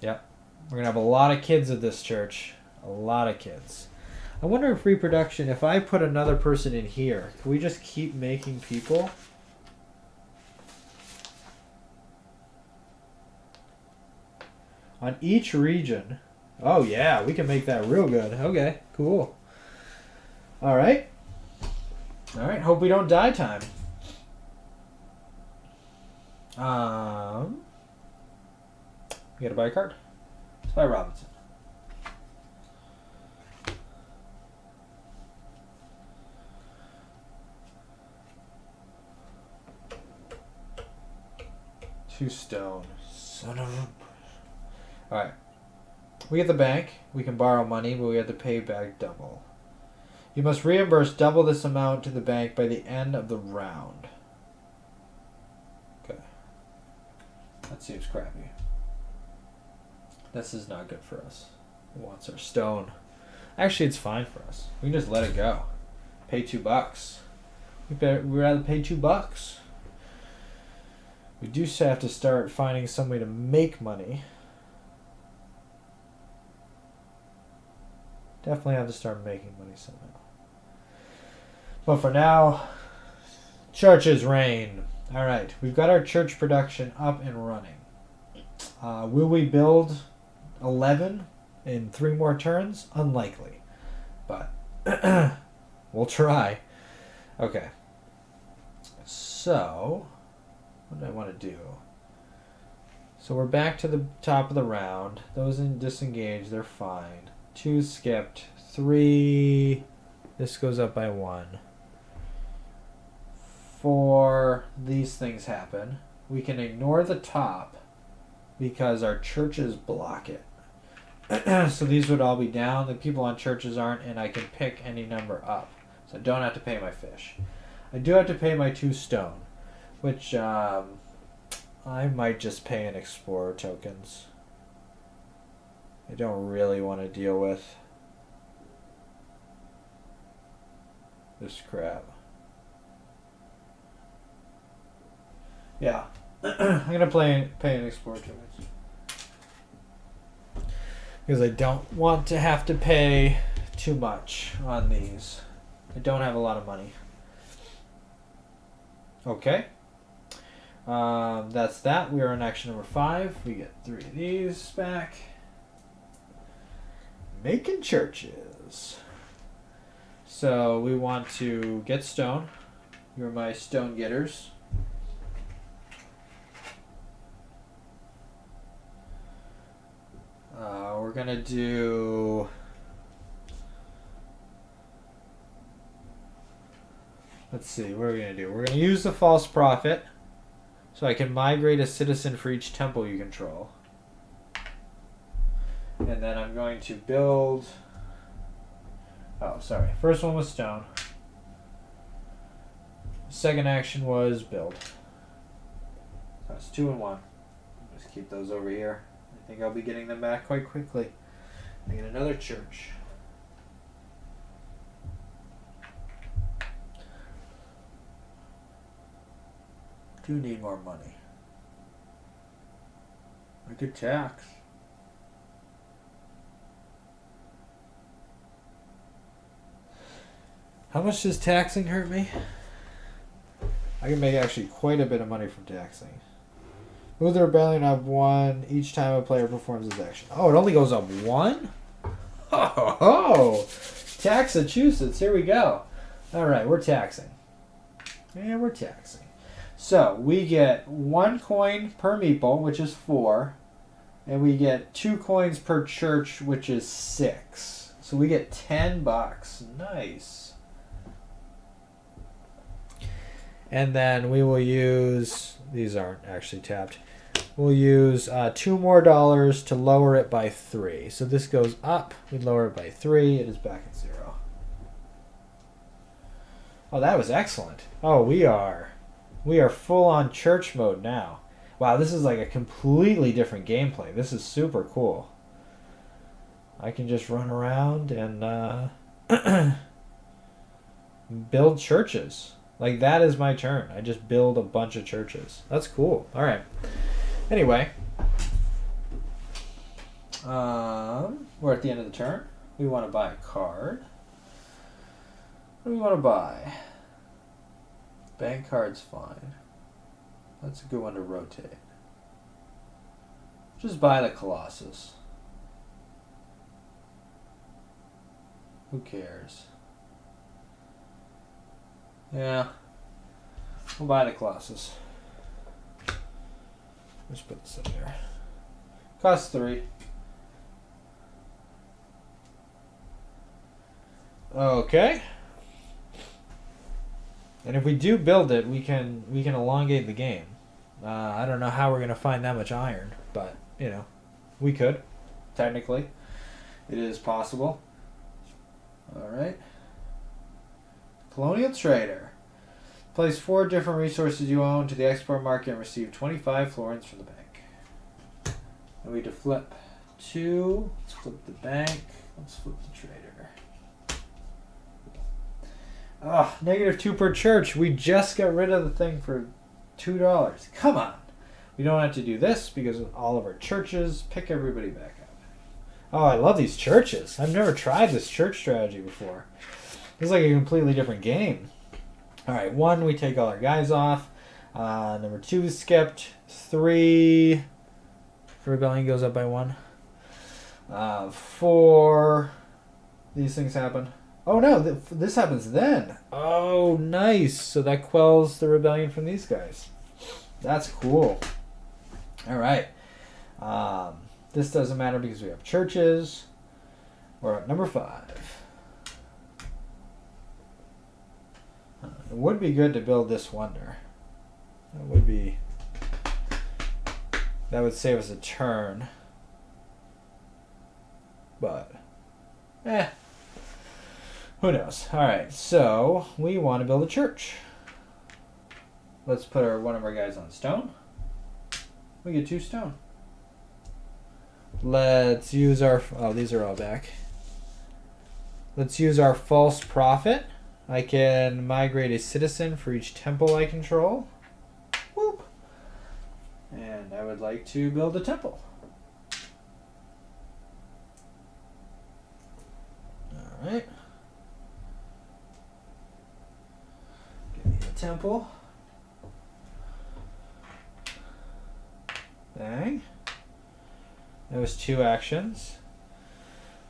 A: Yep. We're going to have a lot of kids at this church. A lot of kids. I wonder if reproduction, if I put another person in here, can we just keep making people? On each region. Oh yeah, we can make that real good. Okay, cool. Alright. Alright, hope we don't die time. You gotta buy a card. Let's buy Robinson. Two stone. Son of a... Alright. We get the bank. We can borrow money, but we have to pay back double. You must reimburse double this amount to the bank by the end of the round. Okay. That seems crappy. This is not good for us. It wants our stone. Actually, it's fine for us. We can just let it go. Pay $2. We'd rather pay $2. We do have to start finding some way to make money. Definitely have to start making money somehow. But for now, churches reign. Alright, we've got our church production up and running. Will we build 11 in 3 more turns? Unlikely. But we'll try. Okay. So, what do I want to do? So we're back to the top of the round. Those in disengage, they're fine. 2 skipped. 3. This goes up by 1. 4. These things happen. We can ignore the top because our churches block it. So these would all be down. The people on churches aren't, and I can pick any number up. So I don't have to pay my fish. I do have to pay my 2 stone, which I might just pay in explorer tokens. I don't really want to deal with this crap. Yeah, I'm going to pay in explorer tokens. Because I don't want to have to pay too much on these. I don't have a lot of money. Okay. That's that. We are on action number 5. We get 3 of these back. Making churches. So we want to get stone. You're my stone getters. We're gonna do... Let's see, what are we gonna do? We're gonna use the false prophet so I can migrate a citizen for each temple you control. And then I'm going to build... Oh, sorry. First one was stone. Second action was build. That's 2 and 1. Just keep those over here. I think I'll be getting them back quite quickly. I get another church. Do need more money. I could tax. How much does taxing hurt me? I can make actually quite a bit of money from taxing. Move the rebellion up 1 each time a player performs his action. Oh, it only goes up 1? Oh, Taxachusetts, here we go. Alright, we're taxing. Yeah, we're taxing. So, we get 1 coin per meeple, which is 4. And we get 2 coins per church, which is 6. So we get $10. Nice. And then we will use these aren't actually tapped. We'll use $2 more to lower it by 3. So this goes up. We lower it by 3. It is back at 0. Oh, that was excellent. Oh, we are full on church mode now. Wow, this is like a completely different gameplay. This is super cool. I can just run around and build churches. Like, that is my turn. I just build a bunch of churches. That's cool. All right. Anyway, we're at the end of the turn. We want to buy a card. What do we want to buy? Bank card's fine. That's a good one to rotate. Just buy the Colossus. Who cares? Yeah. We'll buy the Colossus. Let's put this up there. Costs 3. Okay. And if we do build it, we can elongate the game. I don't know how we're gonna find that much iron, but you know, we could. Technically, it is possible. All right. Colonial Trader. Place 4 different resources you own to the export market and receive 25 florins from the bank. And we need to flip 2. Let's flip the bank. Let's flip the trader. Oh, -2 per church. We just got rid of the thing for $2. Come on. We don't have to do this because of all of our churches. Pick everybody back up. Oh, I love these churches. I've never tried this church strategy before. It's like a completely different game. All right, 1, we take all our guys off. Number 2 is skipped. 3, rebellion goes up by 1. 4, these things happen. Oh no, this happens then. Oh, nice. So that quells the rebellion from these guys. That's cool. All right. This doesn't matter because we have churches. We're at number 5. It would be good to build this wonder. That would save us a turn. But, who knows? All right, so we want to build a church. Let's put one of our guys on stone. We get 2 stone. Let's use our... Oh, these are all back. Let's use our false prophet. I can migrate a citizen for each temple I control. Whoop. And I would like to build a temple. All right. Give me a temple. Bang. That was 2 actions.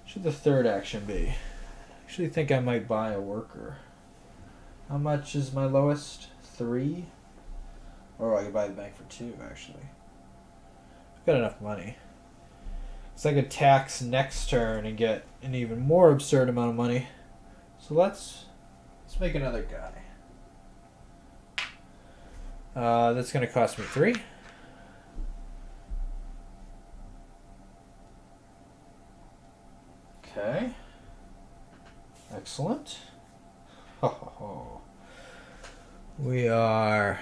A: What should the 3rd action be? I actually think I might buy a worker. How much is my lowest? 3? Or I could buy the bank for 2, actually. I've got enough money. So I could tax next turn and get an even more absurd amount of money. So let's make another guy. That's going to cost me 3. Okay. Excellent. Ho, ho, ho. We are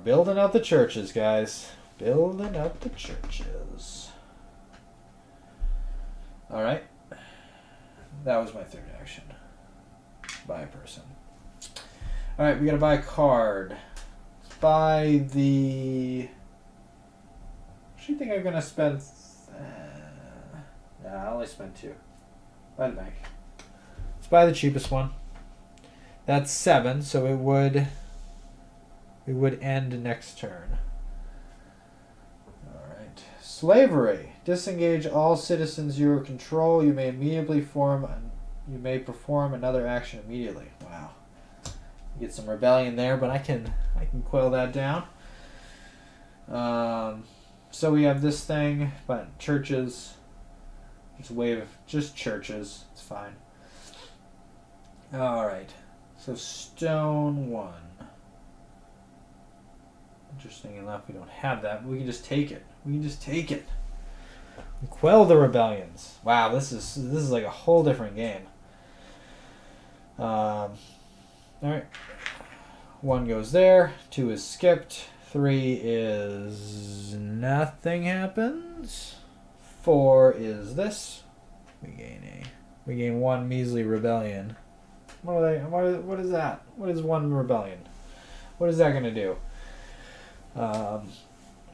A: building up the churches, guys. Building up the churches. All right. That was my 3rd action. Buy a person. All right, we gotta buy a card. Let's buy the... I actually think I'm gonna spend... Nah, I only spent 2. Buy the bank. Let's buy the cheapest one. That's 7, so it would end next turn. All right. Slavery. Disengage all citizens you control. You may perform another action immediately. Wow. Get some rebellion there, but I can quell that down. So we have this thing, but churches. It's a wave of just churches. It's fine. All right. So stone 1. Interesting enough, we don't have that, but we can just take it. We can just take it. Quell the rebellions. Wow, this is like a whole different game. Alright. 1 goes there. 2 is skipped. 3 is nothing happens. 4 is this. We gain 1 measly rebellion. What is that? What is 1 rebellion? What is that gonna do?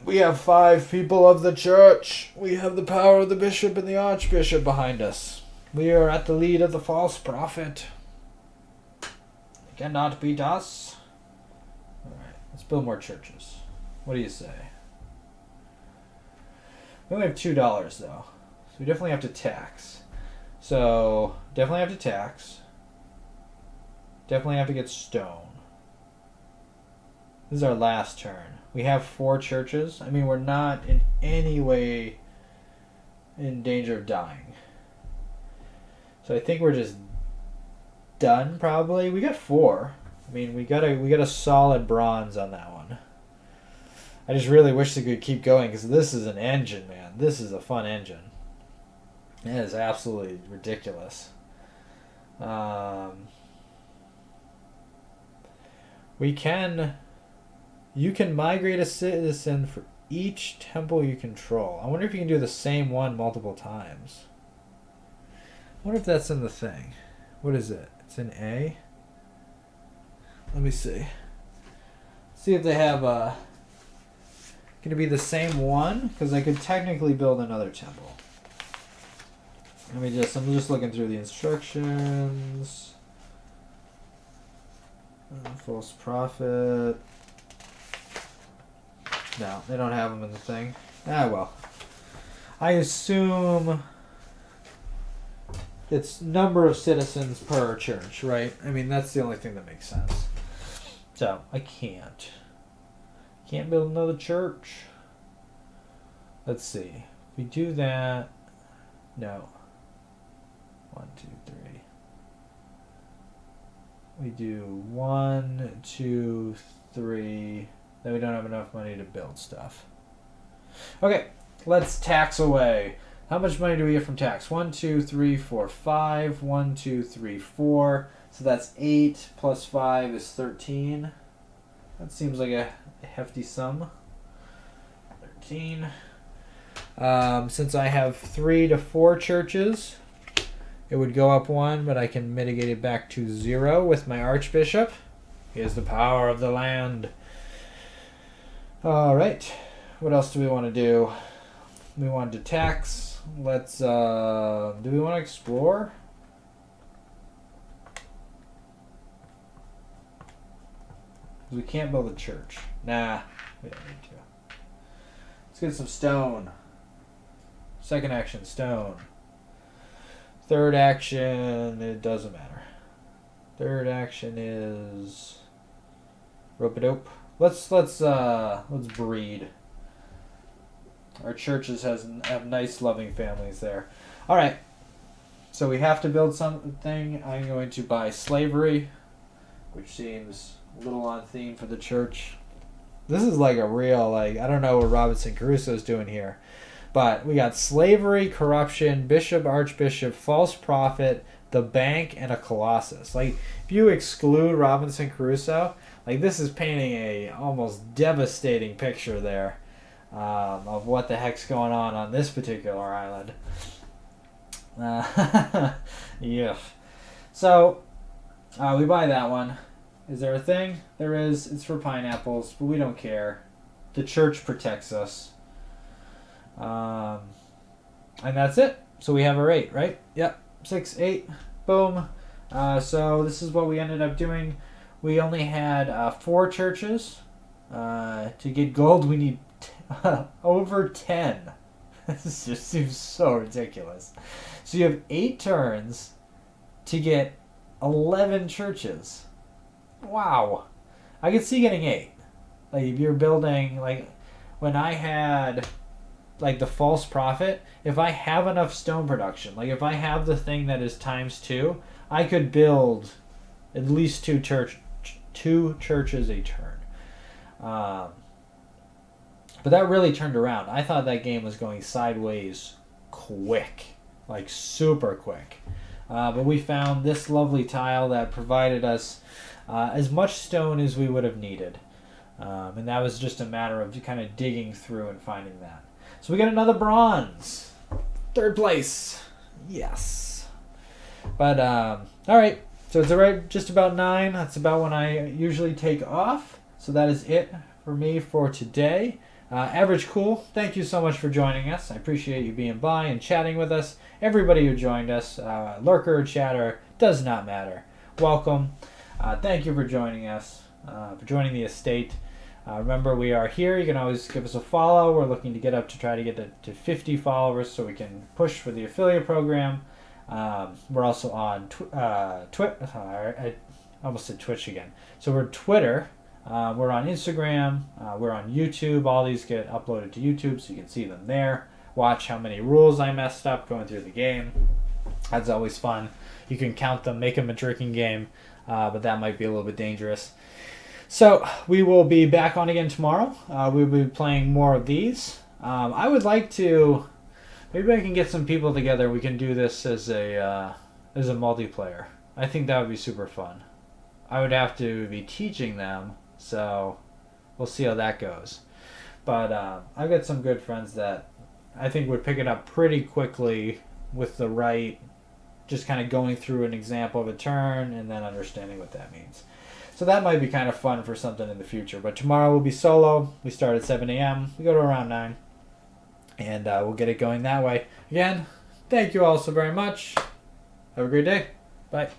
A: We have 5 people of the church. We have the power of the bishop and the archbishop behind us. We are at the lead of the false prophet. They cannot beat us. Alright, let's build more churches. What do you say? We only have $2 though. So we definitely have to tax. So, definitely have to tax. Definitely have to get stone. This is our last turn. We have 4 churches. I mean, we're not in any way in danger of dying. So I think we're just done, probably. We got 4. I mean, we got a solid bronze on that one. I just really wish they could keep going, because this is an engine, man. This is a fun engine. It is absolutely ridiculous. You can migrate a citizen for each temple you control. I wonder if you can do the same one multiple times. I wonder if that's in the thing. What is it? It's in A? Let me see. See if they have can it be the same one? Because I could technically build another temple. I'm just looking through the instructions. False prophet. No, they don't have them in the thing. Ah, well. I assume it's number of citizens per church, right? I mean, that's the only thing that makes sense. So, I can't. Can't build another church. Let's see. If we do that... No. 1, 2, 3. We do 1, 2, 3. Then we don't have enough money to build stuff. Okay, let's tax away. How much money do we get from tax? 1, 2, 3, 4, 5. 1, 2, 3, 4. So that's 8 plus 5 is 13. That seems like a hefty sum. 13. Since I have 3 to 4 churches, it would go up 1, but I can mitigate it back to 0 with my archbishop. He has the power of the land. Alright. What else do we want to do? We want to tax. Let's, do we want to explore? We can't build a church. Nah, we don't need to. Let's get some stone. Second action, stone. Third action, it doesn't matter. Third action is rope-a-dope. Let's breed. Our churches have nice, loving families there. All right. So we have to build something. I'm going to buy slavery, which seems a little on theme for the church. This is like a real, I don't know what Robinson Crusoe's doing here. But we got slavery, corruption, bishop, archbishop, false prophet, the bank, and a colossus. Like, if you exclude Robinson Crusoe, like, this is painting a almost devastating picture there of what the heck's going on this particular island. Yeah. So, we buy that one. Is there a thing? There is. It's for pineapples, but we don't care. The church protects us. And that's it. So we have our 8, right? Yep. 6, 8. Boom. So this is what we ended up doing. We only had 4 churches. To get gold, we need over 10. This just seems so ridiculous. So you have 8 turns to get 11 churches. Wow. I could see getting 8. Like, if you're building, like, when I had, like, the false prophet, if I have enough stone production, like, if I have the thing that is ×2, I could build at least 2 churches a turn. But that really turned around. I thought that game was going sideways quick, like super quick. But we found this lovely tile that provided us as much stone as we would have needed. And that was just a matter of kind of digging through and finding that. So we got another bronze. 3rd place. Yes. But, all right. So it's right just about 9. That's about when I usually take off. So that is it for me for today. Average Cool, thank you so much for joining us. I appreciate you being by and chatting with us. Everybody who joined us, lurker or chatter, does not matter. Welcome. Thank you for joining us, for joining the estate. Remember, we are here. You can always give us a follow. We're looking to get up to try to get to 50 followers so we can push for the affiliate program. We're also on I almost said Twitch again. So we're Twitter. We're on Instagram. We're on YouTube. All these get uploaded to YouTube, so you can see them there. Watch how many rules I messed up going through the game. That's always fun. You can count them, make them a drinking game, but that might be a little bit dangerous. So we will be back on again tomorrow. We'll be playing more of these. I would like to... Maybe I can get some people together. We can do this as a multiplayer. I think that would be super fun. I would have to be teaching them, so we'll see how that goes. But I've got some good friends that I think would pick it up pretty quickly with the right, just kind of going through an example of a turn and then understanding what that means. So that might be kind of fun for something in the future. But tomorrow will be solo. We start at 7 a.m. We go to around 9. And we'll get it going that way. Again, thank you all so very much. Have a great day. Bye.